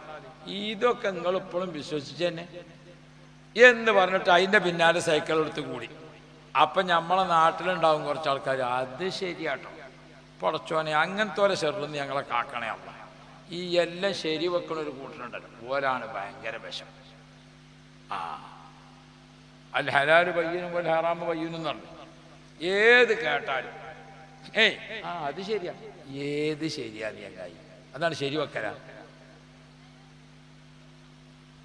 [SPEAKER 1] ഇതൊക്കെ നിങ്ങൾ ഇപ്പോഴും വിശ്വസിച്ച് തന്നെ എന്ന് പറഞ്ഞിട്ട് അതിൻ്റെ പിന്നാലെ സൈക്കിൾ എടുത്ത് കൂടി. അപ്പം നമ്മളെ നാട്ടിലുണ്ടാവും കുറച്ച് ആൾക്കാർ, അത് ശരിയാട്ടോ പടച്ചോനെ അങ്ങനത്തെ ഓരോ ചെറുന്ന് ഞങ്ങളെ കാക്കണേ അല്ല. ഈ എല്ലാം ശരി വെക്കണ ഒരു കൂട്ടരുണ്ടല്ലോ, ഓരാണ് ഭയങ്കര വിഷം. അൽ ഹലാല് പയ്യനും അൽ ഹറാമ് പയ്യനും പറഞ്ഞു ഏത് കേട്ടാലും അത് ശരിയാ, ഏത് ശരിയാ നീങ്ങായി, അതാണ് ശരി വെക്കലാ.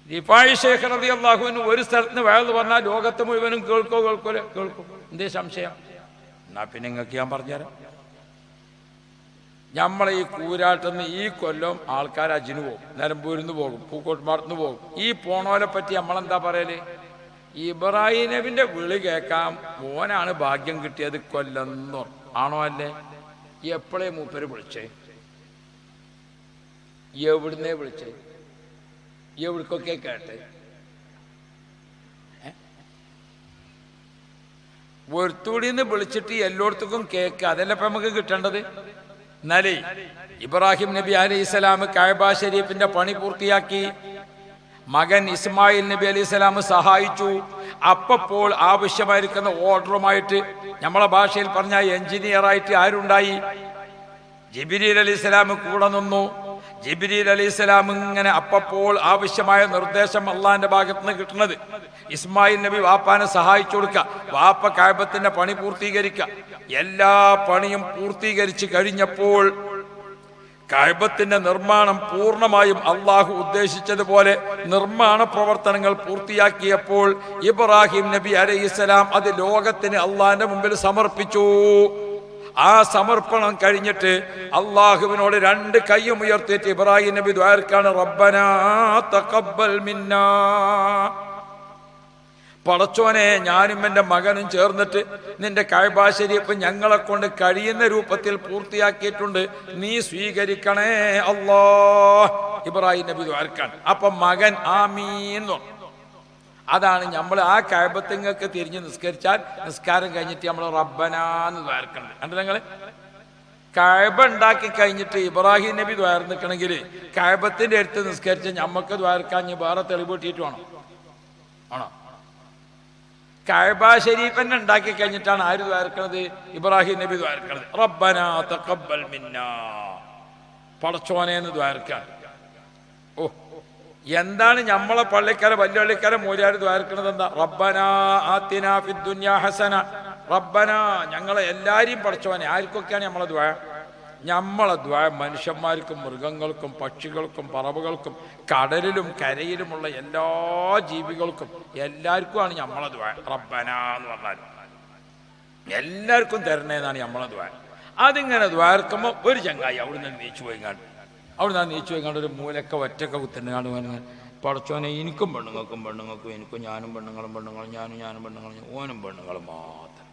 [SPEAKER 1] റിഫായി ശൈഖ് റളിയല്ലാഹു അൻഹു ഒരു സ്ഥലത്ത് നിന്ന് വയല് പറഞ്ഞാൽ ലോകത്ത് മുഴുവനും കേൾക്കും. എന്തേ സംശയം? എന്നാ പിന്നെ നിങ്ങൾക്ക് ഞാൻ പറഞ്ഞുതരാം. നമ്മളെ ഈ കൂരാട്ടെന്ന് ഈ കൊല്ലം ആൾക്കാർ അജിന് പോകും, നിലമ്പൂരിന്ന് പോകും, പൂക്കോട്ടുമാടത്തുനിന്ന് പോകും. ഈ പോണോലെ പറ്റി നമ്മളെന്താ പറയല്? ഇബ്രാഹിം നബിന്റെ വിളി കേൾക്കാം മോനാണ് ഭാഗ്യം കിട്ടിയത് കൊല്ലെന്നോ ആണോ അല്ലേ? എപ്പോഴേ മൂപ്പര് വിളിച്ചേ? എവിടുന്നേ വിളിച്ചേ? എവിടേക്കൊക്കെ കേട്ടെ? ഒരുത്തൂടിന്ന് വിളിച്ചിട്ട് എല്ലായിടത്തേക്കും കേക്ക്, അതല്ല ഇപ്പൊ നമുക്ക് കിട്ടേണ്ടത്. എന്നാലേ ഇബ്രാഹിം നബി അലൈഹിസ്സലാം കഅബ ശരീഫിന്റെ പണി പൂർത്തിയാക്കി. മകൻ ഇസ്മായിൽ നബി അലൈഹിസ്സലാം സഹായിച്ചു. അപ്പോൾ ആവശ്യമായിരിക്കുന്ന ഓർഡറുമായിട്ട് നമ്മളെ ഭാഷയിൽ പറഞ്ഞ എഞ്ചിനീയറായിട്ട് ആരുണ്ടായി? ജിബ്രീൽ അലൈഹിസ്സലാം കൂടെ നിന്നു. ജിബ്രീൽ അലൈഹിസ്സലാം ഇങ്ങനെ അപ്പോൾ ആവശ്യമായ നിർദ്ദേശം അള്ളാഹിന്റെ ഭാഗത്ത് നിന്ന് കിട്ടുന്നത്. ഇസ്മായിൽ നബി വാപ്പാനെ സഹായിച്ചു കൊടുക്കുക, വാപ്പ കഅബത്തിന്റെ പണി പൂർത്തീകരിക്കുക. എല്ലാ പണിയും പൂർത്തീകരിച്ച് കഴിഞ്ഞപ്പോൾ കഅബത്തിന്റെ നിർമ്മാണം പൂർണ്ണമായും അള്ളാഹു ഉദ്ദേശിച്ചതുപോലെ നിർമ്മാണ പ്രവർത്തനങ്ങൾ പൂർത്തിയാക്കിയപ്പോൾ ഇബ്രാഹിം നബി അലൈഹിസ്സലാം അത് ലോകത്തിന് അള്ളാഹിന്റെ മുമ്പിൽ സമർപ്പിച്ചു. ആ സമർപ്പണം കഴിഞ്ഞിട്ട് അള്ളാഹുവിനോട് രണ്ട് കൈയും ഉയർത്തിയിട്ട് ഇബ്രാഹിം നബി ദുആർക്കാണ്, റബ്ബനാ തഖബ്ബൽ മിന്നാ, പടച്ചോനെ ഞാനും എൻ്റെ മകനും ചേർന്നിട്ട് നിന്റെ കഅബ ശരീഫ് ഞങ്ങളെ കൊണ്ട് കഴിയുന്ന രൂപത്തിൽ പൂർത്തിയാക്കിയിട്ടുണ്ട്, നീ സ്വീകരിക്കണേ അല്ലാഹ്. ഇബ്രാഹിം നബി ദുആർക്കാണ്. അപ്പം മകൻ ആമീൻ. അതാണ് നമ്മൾ ആ കഅബത്തിങ്ങൾക്ക് തിരിഞ്ഞ് നിസ്കരിച്ചാൽ നിസ്കാരം കഴിഞ്ഞിട്ട് നമ്മൾ റബ്ബനാന്ന് ദ്വാരക്കണം. കണ്ടോ നിങ്ങൾ? കഅബ ഉണ്ടാക്കി കഴിഞ്ഞിട്ട് ഇബ്രാഹിം നബി ദ്വാരന്നിക്കണമെങ്കിൽ കഅബത്തിന്റെ അടുത്ത് നിസ്കരിച്ച് നമുക്ക് ദ്വാരക്കാൻ വേറെ തെളിവ് കിട്ടിയിട്ട് വേണം ആണോ? കഅബ ശരീഫന്നെ ഉണ്ടാക്കി കഴിഞ്ഞിട്ടാണ് ആര് ദ്വാരക്കണത്? ഇബ്രാഹിം നബി ദ്വാരക്കണത്. റബ്ബനാ തഖബ്ബൽ മിന്നാ, പടച്ചോനെ എന്ന് ദ്വാരക്കാൻ. എന്താണ് നമ്മളെ പള്ളിക്കാരെ വലിയ പള്ളിക്കാരെ മൂല്യാർ ദ്വാരക്കണത്? എന്താ? റബ്ബനാ ആതിനാ ഫിദ് ദുനിയാ ഹസന, റബ്ബനാ ഞങ്ങളെ എല്ലാരെയും പടച്ചോനെ. ആർക്കൊക്കെയാണ് നമ്മളെ ദ്വാ? നമ്മളെ ദ്വാ മനുഷ്യന്മാർക്കും മൃഗങ്ങൾക്കും പക്ഷികൾക്കും പറവകൾക്കും കടലിലും കരയിലുമുള്ള എല്ലാ ജീവികൾക്കും എല്ലാവർക്കുമാണ് നമ്മളെ ദ്വാ. റബ്ബനാ എന്ന് പറഞ്ഞാൽ എല്ലാവർക്കും തരണേന്നാണ് നമ്മളെ ദ്വാ. അതിങ്ങനെ ദ്വാരക്കുമ്പോൾ ഒരു ചങ്ങായി അവിടുന്ന് നീച്ചു പോയിങ്ങാണ്ട് ഒരു മൂലക്ക ഒറ്റക്ക കുത്തിനാണ്ട് പറഞ്ഞാൽ, പടച്ചോനെ എനിക്കും പെണ്ണുങ്ങൾക്കും എനിക്കും ഞാനും പെണ്ണുങ്ങളും ഞാനും പെണ്ണുങ്ങളും ഓനും പെണ്ണുങ്ങളും മാത്രം.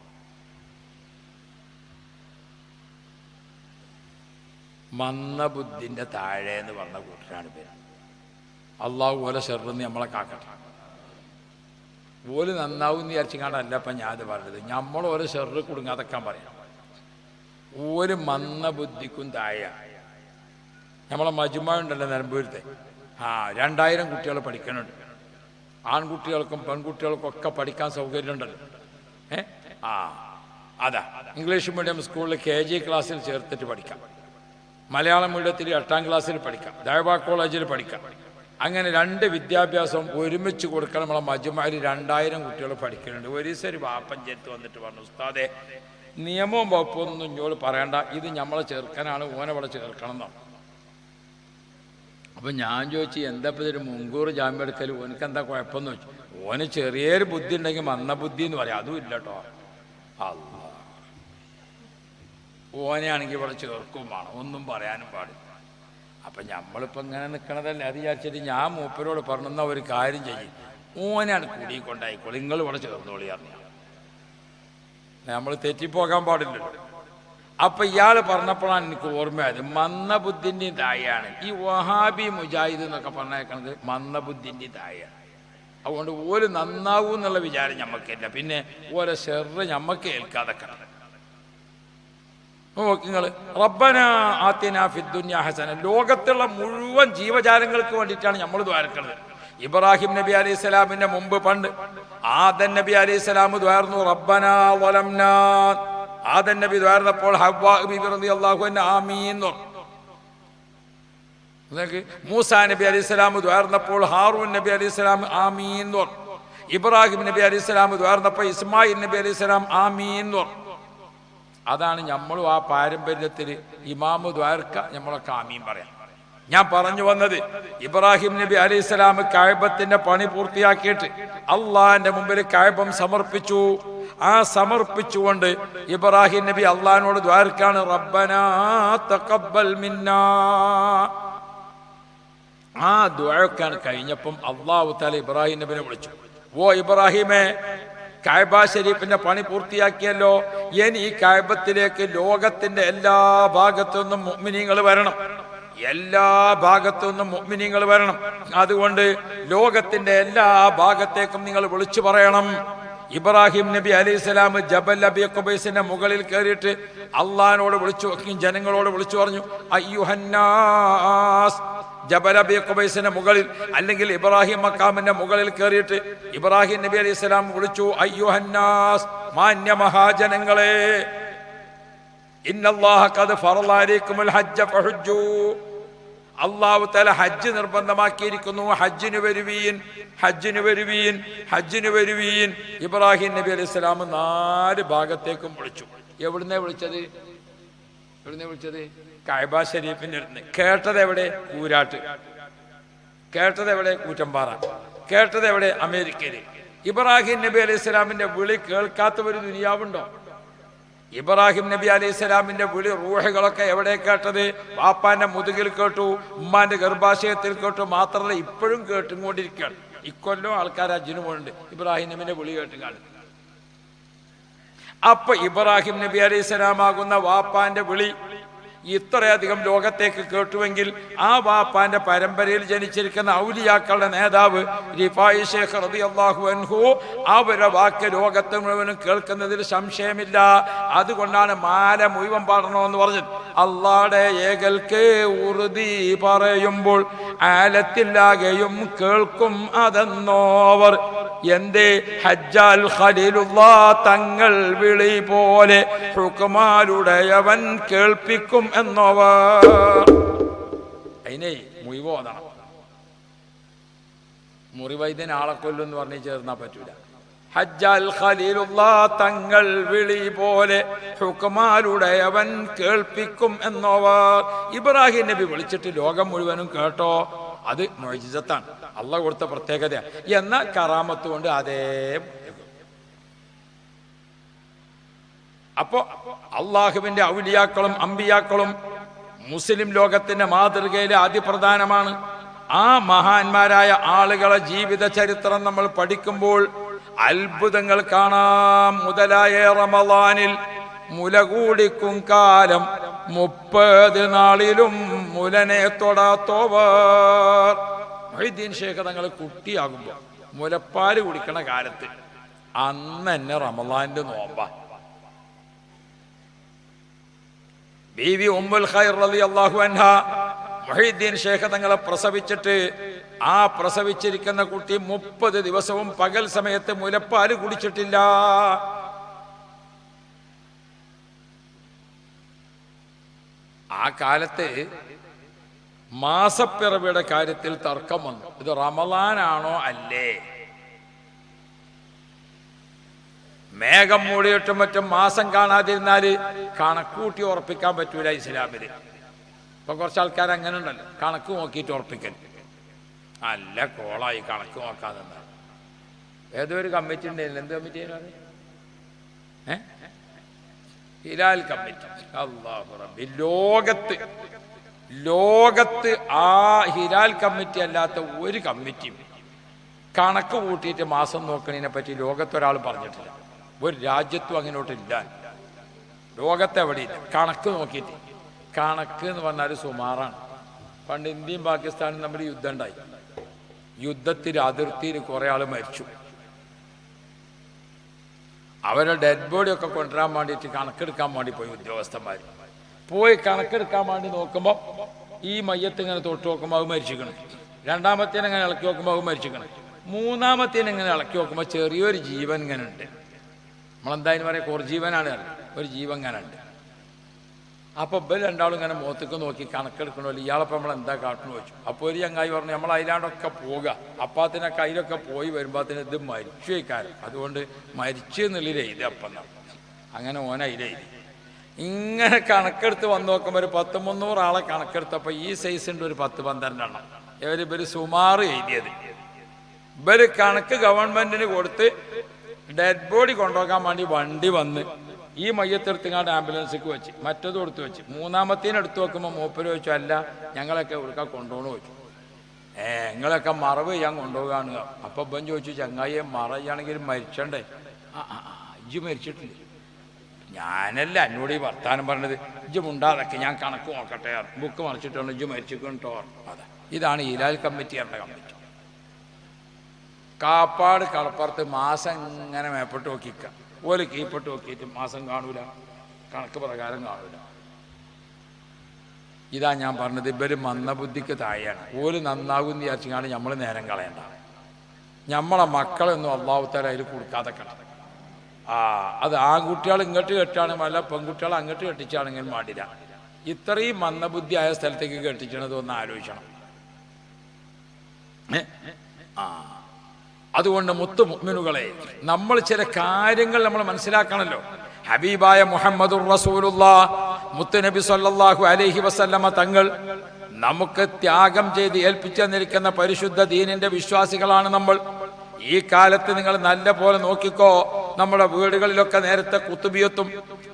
[SPEAKER 1] മന്ദബുദ്ധിന്റെ താഴെ എന്ന് പറഞ്ഞ കൂട്ടരാണ് പേര്. അള്ളാഹു ഓലെ ഷെറിന്ന് നമ്മളെ കാക്കട്ടെ. ഓല് നന്നാവും എന്ന് വിചാരിച്ചിങ്ങാണ്ടല്ല ഇപ്പം ഞാൻ അത് പറഞ്ഞത്. നമ്മൾ ഓരോ ഷെറ് കുടുങ്ങാതൊക്കാൻ പറയാം. ഓല് മന്ദബുദ്ധിക്കും താഴെ. നമ്മളെ മജ്മ ഉണ്ടല്ലോ നിലമ്പൂരത്തെ, 2000 കുട്ടികൾ പഠിക്കുന്നുണ്ട്. ആൺകുട്ടികൾക്കും പെൺകുട്ടികൾക്കും ഒക്കെ പഠിക്കാൻ സൗകര്യമുണ്ടല്ലോ. അതാ ഇംഗ്ലീഷ് മീഡിയം സ്കൂളിൽ KG ക്ലാസ്സിൽ ചേർത്തിട്ട് പഠിക്കാം, മലയാളം മീഡിയത്തിൽ 8ാം ക്ലാസ്സിൽ പഠിക്കാം, ദഅവ കോളേജിൽ പഠിക്കാം. അങ്ങനെ 2 വിദ്യാഭ്യാസം ഒരുമിച്ച് കൊടുക്കണം. നമ്മളെ മജ്മയിൽ 2000 കുട്ടികൾ പഠിക്കുന്നുണ്ട്. ഒരു ദിവസം വാപ്പഞ്ചേരത്ത് വന്നിട്ട് പറഞ്ഞു, ഉസ്താദെ നിയമവും വകുപ്പൊന്നും ഇങ്ങോട്ട് പറയണ്ട, ഇത് നമ്മളെ ചെറുക്കനാണ്, ഓനെ ഇവിടെ ചേർക്കണം എന്നാണ്. അപ്പം ഞാൻ ചോദിച്ചു, എന്താ ഇപ്പം ഇതൊരു മുൻകൂർ ജാമ്യം എടുക്കൽ, ഓനക്ക് എന്താ കുഴപ്പമെന്ന് വെച്ചു. ഓന് ചെറിയൊരു ബുദ്ധി ഉണ്ടെങ്കിൽ മന്ദബുദ്ധി എന്ന് പറയാം, അതും ഇല്ല കേട്ടോ. അല്ല, ഓനെയാണെങ്കിൽ ഇവിടെ ചേർക്കും വേണം, ഒന്നും പറയാനും പാടില്ല. അപ്പം നമ്മളിപ്പോൾ ഇങ്ങനെ നിൽക്കണതല്ലേ, അത് വിചാരിച്ചിട്ട് ഞാൻ മൂപ്പരോട് പറഞ്ഞെന്ന ഒരു കാര്യം ചെയ്യും, ഓനാണ് കൂടിക്കൊണ്ടായിക്കോളൂ, നിങ്ങൾ ഇവിടെ ചേർന്നോളി അറിഞ്ഞ. നമ്മൾ തെറ്റിപ്പോകാൻ പാടില്ലല്ലോ. അപ്പം ഇയാൾ പറഞ്ഞപ്പോഴാണ് എനിക്ക് ഓർമ്മയായത്, മന്ദബുദ്ധിൻ്റെ താഴെയാണ് ഈ വഹാബി മുജാഹിദ് എന്നൊക്കെ പറഞ്ഞേക്കണത്. മന്ദബുദ്ധിൻ്റെ താഴെയാണ്. അതുകൊണ്ട് ഓല് നന്നാവൂ എന്നുള്ള വിചാരം ഞമ്മക്കില്ല. പിന്നെ ഓരോ ഷെറ് ഞമ്മക്ക് ഏൽക്കാതെ നിങ്ങൾ റബ്ബന ആതിനാ ഫിദ്ദുനിയ ഹസന. ലോകത്തുള്ള മുഴുവൻ ജീവജാലങ്ങൾക്ക് വേണ്ടിയിട്ടാണ് നമ്മൾ ദ്വാരക്കുന്നത്. ഇബ്രാഹിം നബി അലൈഹി സ്വലാമിന്റെ മുമ്പ് പണ്ട് ആദം നബി അലൈഹി സ്വലാം ദ്വാർന്നു റബ്ബന വലംനാ. ആദം നബി ദ്വാർന്നപ്പോൾ ഹവ്വാ ബീബി റളിയല്ലാഹു അൻഹ ആമീൻ. മൂസാ നബി അലൈഹി സ്വലാം ദ്വാർന്നപ്പോൾ ഹാറൂൻ നബി അലൈഹി സ്വലാം ആമീൻ. ഇബ്രാഹിം നബി അലൈഹി സ്വലാം ദ്വാർന്നപ്പോൾ ഇസ്മായിൽ നബി അലൈഹി സ്വലാം ആമീൻ. അതാണ് നമ്മളും ആ പാരമ്പര്യത്തിൽ ഇമാമു ദ്വാരക്ക നമ്മളൊക്കെ ആമീൻ പറയാം. ഞാൻ പറഞ്ഞു വന്നത്, ഇബ്രാഹിം നബി അലൈഹി സ്വലാം കഅബത്തിന്റെ പണി പൂർത്തിയാക്കിയിട്ട് അള്ളാഹിന്റെ മുമ്പിൽ കഅബം സമർപ്പിച്ചു. ആ സമർപ്പിച്ചുകൊണ്ട് ഇബ്രാഹിം നബി അള്ളാഹിനോട് ദ്വാരക്കാണ് റബ്ബനാ തഖബ്ബൽ മിന്നാ. ആ ദുആക്കാണ് കഴിഞ്ഞപ്പം അല്ലാഹു തആല ഇബ്രാഹിം നബിനെ വിളിച്ചു. ഓ ഇബ്രാഹിമേ, കഅബ ശരീഫിന്റെ പണി പൂർത്തിയാക്കിയല്ലോ, ഇനി ഈ കഅബത്തിലേക്ക് ലോകത്തിന്റെ എല്ലാ ഭാഗത്തു നിന്നും മുഅ്മിനീങ്ങൾ വരണം. എല്ലാ ഭാഗത്തു നിന്നും മുഅ്മിനീങ്ങൾ വരണം. അതുകൊണ്ട് ലോകത്തിന്റെ എല്ലാ ഭാഗത്തേക്കും നിങ്ങൾ വിളിച്ചു പറയണം. ഇബ്രാഹിം നബി അലൈഹി സ്വലാം ജബൽ അബി ഖുബൈസിന്റെ മുകളിൽ കയറിയിട്ട് അള്ളാഹിനോട് വിളിച്ചു, ജനങ്ങളോട് വിളിച്ചു പറഞ്ഞു, അയ്യുഹന്നാസ്. ജബൽ അബി ഖുബൈസിന്റെ മുകളിൽ അല്ലെങ്കിൽ ഇബ്രാഹിം മക്കാമിന്റെ മുകളിൽ കയറിയിട്ട് ഇബ്രാഹിം നബി അലൈഹി സ്വലാം വിളിച്ചു, അയ്യുഹന്നാസ്, മാന്യ മഹാജനങ്ങളെ, ഇന്നല്ലാഹ ഖദ് ഫറള അലൈക്കുമുൽ ഹജ്ജ ഫഹജ്ജു. അല്ലാഹു തആല ഹജ്ജ് നിർബന്ധമാക്കിയിരിക്കുന്നു. ഹജ്ജിന് വരുവീൻ, ഹജ്ജിന് വരുവീൻ, ഹജ്ജിന് വരുവീൻ. ഇബ്രാഹിം നബി അലൈഹി സ്വലാം 4 ഭാഗത്തേക്കും വിളിച്ചു. എവിടുന്നേ വിളിച്ചത്? കഅബ ശരീഫിന്റെ അടുത്ത്. കേട്ടത് എവിടെ? കൂരാട്ട്. കേട്ടത് എവിടെ? കൂറ്റമ്പാറ. കേട്ടത് എവിടെ? അമേരിക്കയിൽ. ഇബ്രാഹിം നബി അലൈഹി സ്വലാമിന്റെ വിളി കേൾക്കാത്ത ഒരു ദുനിയാവുണ്ടോ? ഇബ്രാഹിം നബി അലൈഹി സ്വലാമിന്റെ വിളി റൂഹുകളൊക്കെ എവിടെ കേട്ടത്? വാപ്പാന്റെ മുതുകിൽ കേട്ടു, ഉമ്മാന്റെ ഗർഭാശയത്തിൽ കേട്ടു. മാത്രമല്ല ഇപ്പോഴും കേട്ടുകൊണ്ടിരിക്കുകയാണ്. ഇക്കൊല്ലം ആൾക്കാർ ഹജ്ജിന് പോകുന്നുണ്ട് ഇബ്രാഹിം നബിന്റെ വിളി കേട്ട് കാണും. അപ്പൊ ഇബ്രാഹിം നബി അലൈഹി സ്വലാമാകുന്ന വാപ്പാന്റെ വിളി ഇത്രയധികം ലോകത്തേക്ക് കേട്ടുവെങ്കിൽ ആ വാപ്പാന്റെ പരമ്പരയിൽ ജനിച്ചിരിക്കുന്ന ഔലിയാക്കളുടെ നേതാവ് റിഫായി ശൈഖ് റളിയല്ലാഹു അൻഹു അവരുടെ വാക്ക് ലോകത്ത് മുഴുവനും കേൾക്കുന്നതിൽ സംശയമില്ല. അതുകൊണ്ടാണ് മാല മുഴുവൻ പാടണമെന്ന് പറഞ്ഞത്. അല്ലാഹുടെ ഏകൽക്ക് ഉറുദി പറയുമ്പോൾ ആലത്തില്ലാകെയും കേൾക്കും അതെന്നോവർ. എന്തേ? ഹജ്ജാൽ ഖലീലുള്ളാഹ് തങ്ങൾ വിളി പോലെ ഹുക്മാലുടയവൻ കേൾപ്പിക്കും എന്നോവർ. അതിനെ മുഴുവോതാണ്. മുറിവൈദ്യൻ ആളെ കൊല്ലുമെന്ന് പറഞ്ഞ് ചേർന്നാ പറ്റൂല. ഹജ്ജാൽ ഖലീലുള്ളാഹ് തങ്ങൾ വിളി പോലെ ഹുക്മാലുടയവൻ കേൾപ്പിക്കും എന്നോവർ. ഇബ്രാഹിം നബി വിളിച്ചിട്ട് ലോകം മുഴുവനും കേട്ടോ. അത് മുഅ്ജിസത്താണ്, അള്ളാഹ് കൊടുത്ത പ്രത്യേകതയാണ്. എന്ന കറാമത്ത് കൊണ്ട് അതേ. അപ്പോ അള്ളാഹുവിന്റെ ഔലിയാക്കളും അമ്പിയാക്കളും മുസ്ലിം ലോകത്തിന്റെ മാതൃകയിലെ അതിപ്രധാനമാണ്. ആ മഹാന്മാരായ ആളുകളെ ജീവിത ചരിത്രം നമ്മൾ പഠിക്കുമ്പോൾ അത്ഭുതങ്ങൾ കാണാം. മുതലായ റമളാനിൽ മുല കൂടിക്കും കാലം 30 നാളിലും മുലനെ തൊടാത്തോവർ. മൊഹീദ്ദീൻ ശൈഖ് തങ്ങൾ കുട്ടിയാകുമ്പോൾ മുലപ്പാല് കുടിക്കണ കാലത്ത് അന്ന് തന്നെ റമളാന്റെ നോമ്പ. ബീവി ഉമ്മുൽ ഖൈർ റളിയല്ലാഹു അൻഹാ മൊഹീദ്ദീൻ ശൈഖ് തങ്ങളെ പ്രസവിച്ചിട്ട് ആ പ്രസവിച്ചിരിക്കുന്ന കുട്ടി 30 ദിവസവും പകൽ സമയത്ത് മുലപ്പാല് കുടിച്ചിട്ടില്ല. ആ കാലത്ത് മാസപ്പിറവിയുടെ കാര്യത്തിൽ തർക്കം വന്നു. ഇത് റമളാനാണോ അല്ലേ? മേഘം മൂടിയിട്ടും മറ്റും മാസം കാണാതിരുന്നാല് കണക്കൂട്ടി ഉറപ്പിക്കാൻ പറ്റൂല ഇസ്ലാമില്. ഇപ്പൊ കുറച്ച് ആൾക്കാർ അങ്ങനെ ഉണ്ടല്ലോ, കണക്ക് നോക്കിയിട്ട് ഉറപ്പിക്കൽ. നല്ല കോളായി കണക്ക് നോക്കാതെ. ഏതോ ഒരു കമ്മിറ്റി ഉണ്ടായില്ല, എന്ത് കമ്മിറ്റി? ഹിലാൽ കമ്മിറ്റി. അല്ലാഹു റബ്ബി, ലോകത്ത് ആ ഹിലാൽ കമ്മിറ്റി അല്ലാത്ത ഒരു കമ്മിറ്റിയും കണക്ക് കൂട്ടിയിട്ട് മാസം നോക്കണതിനെ പറ്റി ലോകത്തൊരാൾ പറഞ്ഞിട്ടില്ല. ഒരു രാജ്യത്തും അങ്ങനോട്ടില്ല. ലോകത്തെവിടെയില്ല. കണക്ക് നോക്കിയിട്ട്. കണക്ക് എന്ന് പറഞ്ഞാൽ സുമാറാണ്. പണ്ട് ഇന്ത്യയും പാകിസ്ഥാനും തമ്മിൽ യുദ്ധം ഉണ്ടായി. യുദ്ധത്തിൽ അതിർത്തിയിൽ കുറേ ആൾ മരിച്ചു. അവരുടെ ഡെഡ് ബോഡിയൊക്കെ കൊണ്ടുവരാൻ വേണ്ടിയിട്ട് കണക്കെടുക്കാൻ വേണ്ടി പോയി ഉദ്യോഗസ്ഥന്മാർ. പോയി കണക്കെടുക്കാൻ വേണ്ടി നോക്കുമ്പോൾ ഈ മയ്യത്ത് ഇങ്ങനെ തൊട്ട് നോക്കുമ്പോൾ അത് മരിച്ചിക്കണം. രണ്ടാമത്തേനെ ഇങ്ങനെ ഇളക്കി നോക്കുമ്പോൾ അത് മരിച്ചിക്കണം. മൂന്നാമത്തേനെ ഇങ്ങനെ ഇളക്കി നോക്കുമ്പോൾ ചെറിയൊരു ജീവൻ ഇങ്ങനെ ഉണ്ട്. നമ്മളെന്തായാലും പറയാം കുറജീവനാണ്, ഒരു ജീവൻ ഇങ്ങനെ ഉണ്ട്. അപ്പോൾ ഇവർ രണ്ടാളും ഇങ്ങനെ മുഖത്തേക്ക് നോക്കി കണക്കെടുക്കണമല്ലോ, ഇയാളപ്പം നമ്മൾ എന്താ കാട്ടണമെന്ന് ചോദിച്ചു. അപ്പോൾ ഒരു ചങ്ങായി പറഞ്ഞു നമ്മൾ അതിലാണ്ടൊക്കെ പോവുക. അപ്പാത്തിനൊക്കെ അതിലൊക്കെ പോയി വരുമ്പോഴത്തേന് ഇത് മരിച്ചു വയ്ക്കാറ്, അതുകൊണ്ട് മരിച്ചു എന്നുള്ളിൽ എഴുതി അപ്പം അങ്ങനെ ഓന അതിലെഴുതി. ഇങ്ങനെ കണക്കെടുത്ത് വന്ന് നോക്കുമ്പോൾ ഒരു 100-300 ആളെ കണക്കെടുത്തപ്പോൾ ഈ സൈസ് ഉണ്ട് ഒരു 10-12 എണ്ണം. ഇവർ സുമാർ എഴുതിയത്. ഇവർ കണക്ക് ഗവൺമെന്റിന് കൊടുത്ത് ഡെഡ് ബോഡി കൊണ്ടുപോകാൻ വേണ്ടി വണ്ടി വന്ന് ഈ മയ്യത്തെടുത്തുങ്ങാണ്ട് ആംബുലൻസിക്ക് വെച്ച് മറ്റത് കൊടുത്ത് വെച്ച് മൂന്നാമത്തേന് എടുത്തു വെക്കുമ്പോൾ മൂപ്പര് ചോദിച്ചു, അല്ല ഞങ്ങളൊക്കെ എവിടുക്കാൻ കൊണ്ടുപോകണമെന്ന് ചോദിച്ചു. നിങ്ങളൊക്കെ മറവ് ചെയ്യാൻ കൊണ്ടുപോകാണ്. അപ്പം ഇപ്പം ചോദിച്ചു, ചങ്ങായിയെ മറയാണെങ്കിൽ മരിച്ചണ്ടേ? ഇജ്ജ് മരിച്ചിട്ടില്ല. ഞാനല്ല എന്നോട് ഈ വർത്താനം പറഞ്ഞത്, ഇജ്ജ് മുണ്ടാതൊക്കെ ഞാൻ കണക്ക് നോക്കട്ടെ, ബുക്ക് മറിച്ചിട്ടുണ്ട്, ഇജ്ജ് മരിച്ചിട്ടോ. അതെ, ഇതാണ് ഈലാൽ കമ്മിറ്റിയുടെ കമ്മിറ്റി. കാപ്പാട് കളപ്പുറത്ത് മാസം ഇങ്ങനെ മേപ്പെട്ട് നോക്കിക്ക, ഓല് കീപ്പെട്ട് നോക്കിയിട്ട് മാസം കാണൂല, കണക്ക് പ്രകാരം കാണൂല. ഇതാ ഞാൻ പറഞ്ഞത്, ഇവര് മന്ദബുദ്ധിക്ക് താഴെയാണ്. ഓല് നന്നാകും വിചാരിച്ചാണ് നമ്മൾ നേരം കളയണ്ട. നമ്മളെ മക്കളൊന്നും അള്ളാഹു തആല അതിൽ കൊടുക്കാതെ കളണം. അത് ആൺകുട്ടികൾ ഇങ്ങോട്ട് കെട്ടാണ്, വല്ല പെൺകുട്ടികൾ അങ്ങോട്ട് കെട്ടിച്ചാണെങ്കിൽ പാടില്ല. ഇത്രയും മന്ദബുദ്ധി ആയ സ്ഥലത്തേക്ക് കെട്ടിച്ചത് ഒന്ന് ആലോചിക്കണം. അതുകൊണ്ട് മുത്തു മുഅ്മിനുകളെ, നമ്മൾ ചില കാര്യങ്ങൾ നമ്മൾ മനസ്സിലാക്കണമല്ലോ. ഹബീബായ മുഹമ്മദുർ റസൂലുള്ളാഹ് മുത്തുനബി സല്ലല്ലാഹു അലൈഹി വസല്ലമ തങ്ങൾ നമുക്ക് ത്യാഗം ചെയ്ത് ഏൽപ്പിച്ചു തന്നിരിക്കുന്ന പരിശുദ്ധ ദീനിന്റെ വിശ്വാസികളാണ് നമ്മൾ. ഈ കാലത്ത് നിങ്ങൾ നല്ല പോലെ നോക്കിക്കോ, നമ്മുടെ വീടുകളിലൊക്കെ നേരത്തെ കുത്തുബിയത്തും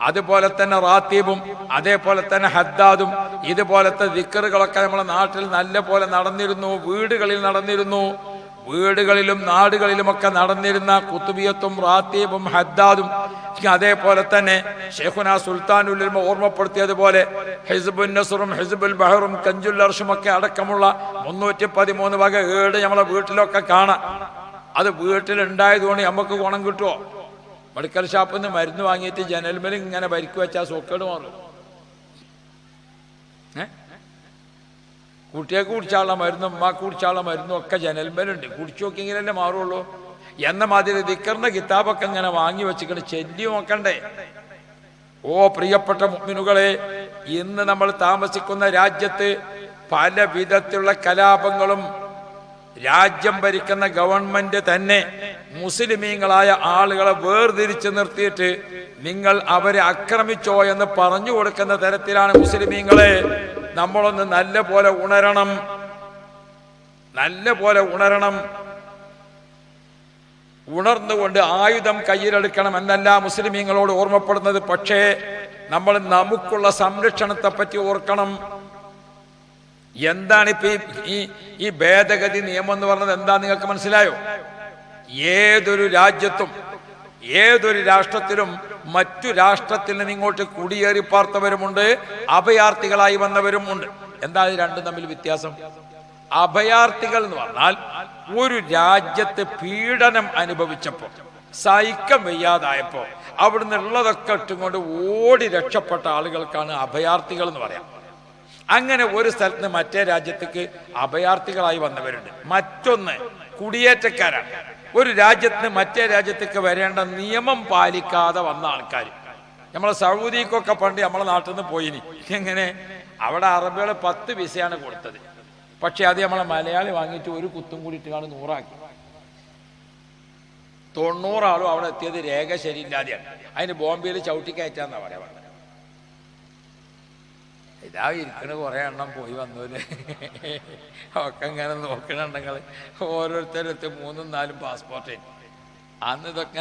[SPEAKER 1] അതുപോലെ തന്നെ റാത്തീബും അതേപോലെ തന്നെ ഹദ്ദാദും ഇതുപോലത്തെ ദിക്റുകളൊക്കെ നമ്മുടെ നാട്ടിൽ നല്ല പോലെ നടന്നിരുന്നു, വീടുകളിൽ നടന്നിരുന്നു. വീടുകളിലും നാടുകളിലുമൊക്കെ നടന്നിരുന്ന കുത്തുബിയത്തും റാത്തീബും ഹദ്ദാദും അതേപോലെ തന്നെ ശൈഖുനാ സുൽത്താനുൽ ഉലമ ഓർമ്മപ്പെടുത്തിയതുപോലെ ഹിസ്ബുൻ നസ്റും ഹിസ്ബുൽ ബഹറും കഞ്ചുൽ അർഷും ഒക്കെ അടക്കമുള്ള 313 വക ഏട് നമ്മളെ വീട്ടിലൊക്കെ കാണാം. അത് വീട്ടിലുണ്ടായതുകൊണ്ട് നമുക്ക് ഗുണം കിട്ടുമോ? മെഡിക്കൽ ഷാപ്പിൽ നിന്ന് മരുന്ന് വാങ്ങിയിട്ട് ജനൽമേൽ ഇങ്ങനെ പരിക്ക് വെച്ചാൽ സൂക്കേട് മാറും. കുട്ടികൾക്ക് കുടിച്ചാനുള്ള മരുന്നും ഉമ്മാക്ക് കുടിച്ചാനുള്ള മരുന്നും ഒക്കെ ജനൽമേലുണ്ട്. കുടിച്ചു നോക്കിയെങ്കിലല്ലേ മാറുള്ളൂ. എന്ന മാതിരി ദിക്റിന്റെ കിതാബൊക്കെ ഇങ്ങനെ വാങ്ങി വെച്ചിട്ട് ചെല്ലി നോക്കണ്ടേ? ഓ പ്രിയപ്പെട്ട മുഅ്മിനുകളെ, ഇന്ന് നമ്മൾ താമസിക്കുന്ന രാജ്യത്ത് പല വിധത്തിലുള്ള കലാപങ്ങളും രാജ്യം ഭരിക്കുന്ന ഗവൺമെന്റ് തന്നെ മുസ്ലിമീങ്ങളായ ആളുകളെ വേർതിരിച്ച് നിർത്തിയിട്ട് നിങ്ങൾ അവരെ ആക്രമിച്ചോ എന്ന് പറഞ്ഞു കൊടുക്കുന്ന തരത്തിലാണ്. മുസ്ലിമീങ്ങളെ, നമ്മളൊന്ന് നല്ല പോലെ ഉണരണം, നല്ല പോലെ ഉണരണം. ഉണർന്നുകൊണ്ട് ആയുധം കയ്യിലെടുക്കണം എന്നല്ല മുസ്ലിമീങ്ങളോട് ഓർമ്മപ്പെടുന്നത്. പക്ഷേ നമ്മൾ നമുക്കുള്ള സംരക്ഷണത്തെ പറ്റി ഓർക്കണം. എന്താണിപ്പോ ഈ ഭേദഗതി നിയമം എന്ന് പറഞ്ഞത്? എന്താ നിങ്ങൾക്ക് മനസ്സിലായോ? ഏതൊരു രാജ്യത്തും ഏതൊരു രാഷ്ട്രത്തിലും മറ്റു രാഷ്ട്രത്തിൽ നിന്ന് ഇങ്ങോട്ട് കുടിയേറി പാർത്തവരുമുണ്ട്, അഭയാർത്ഥികളായി വന്നവരുമുണ്ട്. എന്താ ഇത് രണ്ടും തമ്മിൽ വ്യത്യാസം? അഭയാർത്ഥികൾ എന്ന് പറഞ്ഞാൽ ഒരു രാജ്യത്ത് പീഡനം അനുഭവിച്ചപ്പോ സഹിക്കാൻ വയ്യാതായപ്പോ അവിടുന്ന് ഉള്ളതൊക്കെ ഇട്ടുകൊണ്ട് ഓടി രക്ഷപ്പെട്ട ആളുകൾക്കാണ് അഭയാർത്ഥികൾ എന്ന് പറയാം. അങ്ങനെ ഒരു സ്ഥലത്ത് നിന്ന് മറ്റേ രാജ്യത്തേക്ക് അഭയാർത്ഥികളായി വന്നവരുണ്ട്. മറ്റൊന്ന് കുടിയേറ്റക്കാരാണ്. ഒരു രാജ്യത്തിന് മറ്റേ രാജ്യത്തേക്ക് വരേണ്ട നിയമം പാലിക്കാതെ വന്ന ആൾക്കാർ. നമ്മളെ സൗദിക്കൊക്കെ പണ്ട് നമ്മളെ നാട്ടിൽ നിന്ന് പോയിനി. എങ്ങനെ? അവിടെ അറബികൾ 10 വിസയാണ് കൊടുത്തത്. പക്ഷെ അത് നമ്മളെ മലയാളി വാങ്ങിയിട്ട് ഒരു കുത്തും കൂടിയിട്ട് 100 ആക്കി. 90 ആളും അവിടെ എത്തിയത് രേഖ ശരിയില്ലാതെയാണ്. അതിന് ബോംബെയിൽ ചവിട്ടി കയറ്റാന്നാ പറയാ. ഇതാ ഇരിക്കണ കുറെ എണ്ണം പോയി വന്നൂര് ഒക്കെ ഇങ്ങനെ നോക്കണുണ്ടെങ്കിൽ ഓരോരുത്തരടുത്ത് 3-4 പാസ്പോർട്ട്. അന്ന് ഇതൊക്കെ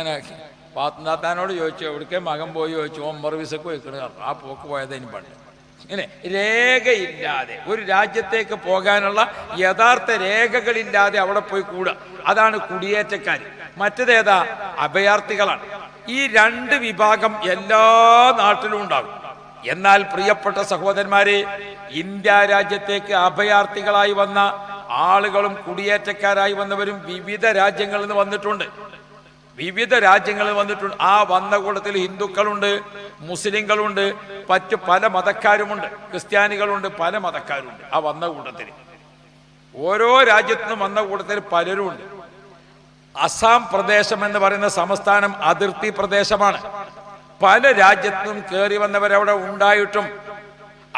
[SPEAKER 1] പാത്തനാത്താനോട് ചോദിച്ചു, എവിടേക്ക് മകൻ പോയി ചോദിച്ചു. 9 വിസക്ക് പോയിക്കണ് പറഞ്ഞു. ആ പോക്ക് പോയതിനും പണ്ട്. ഇങ്ങനെ രേഖയില്ലാതെ ഒരു രാജ്യത്തേക്ക് പോകാനുള്ള യഥാർത്ഥ രേഖകളില്ലാതെ അവിടെ പോയി കൂടുക, അതാണ് കുടിയേറ്റക്കാർ. മറ്റേതേതാ? അഭയാർത്ഥികളാണ്. ഈ 2 വിഭാഗം എല്ലാ നാട്ടിലും ഉണ്ടാകും. എന്നാൽ പ്രിയപ്പെട്ട സഹോദരന്മാരെ, ഇന്ത്യ രാജ്യത്തേക്ക് അഭയാർത്ഥികളായി വന്ന ആളുകളും കുടിയേറ്റക്കാരായി വന്നവരും വിവിധ രാജ്യങ്ങളിൽ നിന്ന് വന്നിട്ടുണ്ട്. ആ വന്ന കൂട്ടത്തിൽ ഹിന്ദുക്കളുണ്ട്, മുസ്ലിങ്ങളുണ്ട്, പല മതക്കാരുമുണ്ട്, ക്രിസ്ത്യാനികളുണ്ട്, പല മതക്കാരുണ്ട്. ആ വന്ന കൂട്ടത്തിൽ ഓരോ രാജ്യത്തു നിന്നും വന്ന കൂട്ടത്തിൽ പലരും ഉണ്ട്. അസാം പ്രദേശം എന്ന് പറയുന്ന സംസ്ഥാനം അതിർത്തി പ്രദേശമാണ്. പല രാജ്യത്തും കയറി വന്നവരവിടെ ഉണ്ടായിട്ടും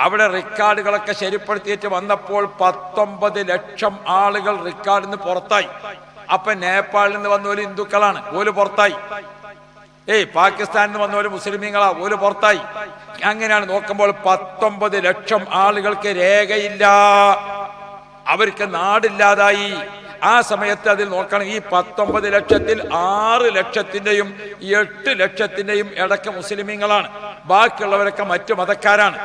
[SPEAKER 1] അവിടെ റെക്കോർഡുകളൊക്കെ ശരിപ്പെടുത്തിയിട്ട് വന്നപ്പോൾ 19 ലക്ഷം ആളുകൾ റെക്കോർഡിൽ നിന്ന് പുറത്തായി. അപ്പൊ നേപ്പാളിൽ നിന്ന് വന്നവര് ഹിന്ദുക്കളാണ്, ഓല് പുറത്തായി. പാകിസ്ഥാനിൽ നിന്ന് വന്നവര് മുസ്ലിമീങ്ങളാ, ഓല് പുറത്തായി. അങ്ങനെയാണ് നോക്കുമ്പോൾ 19 ലക്ഷം ആളുകൾക്ക് രേഖയില്ല, അവർക്ക് നാടില്ലാതായി. ആ സമയത്ത് അതിൽ നോക്കണം, ഈ 19 ലക്ഷത്തിൽ 6 ലക്ഷത്തിന്റെയും 8 ലക്ഷത്തിന്റെയും ഇടയ്ക്ക് മുസ്ലിമീങ്ങളാണ്, ബാക്കിയുള്ളവരൊക്കെ മറ്റു മതക്കാരാണ്.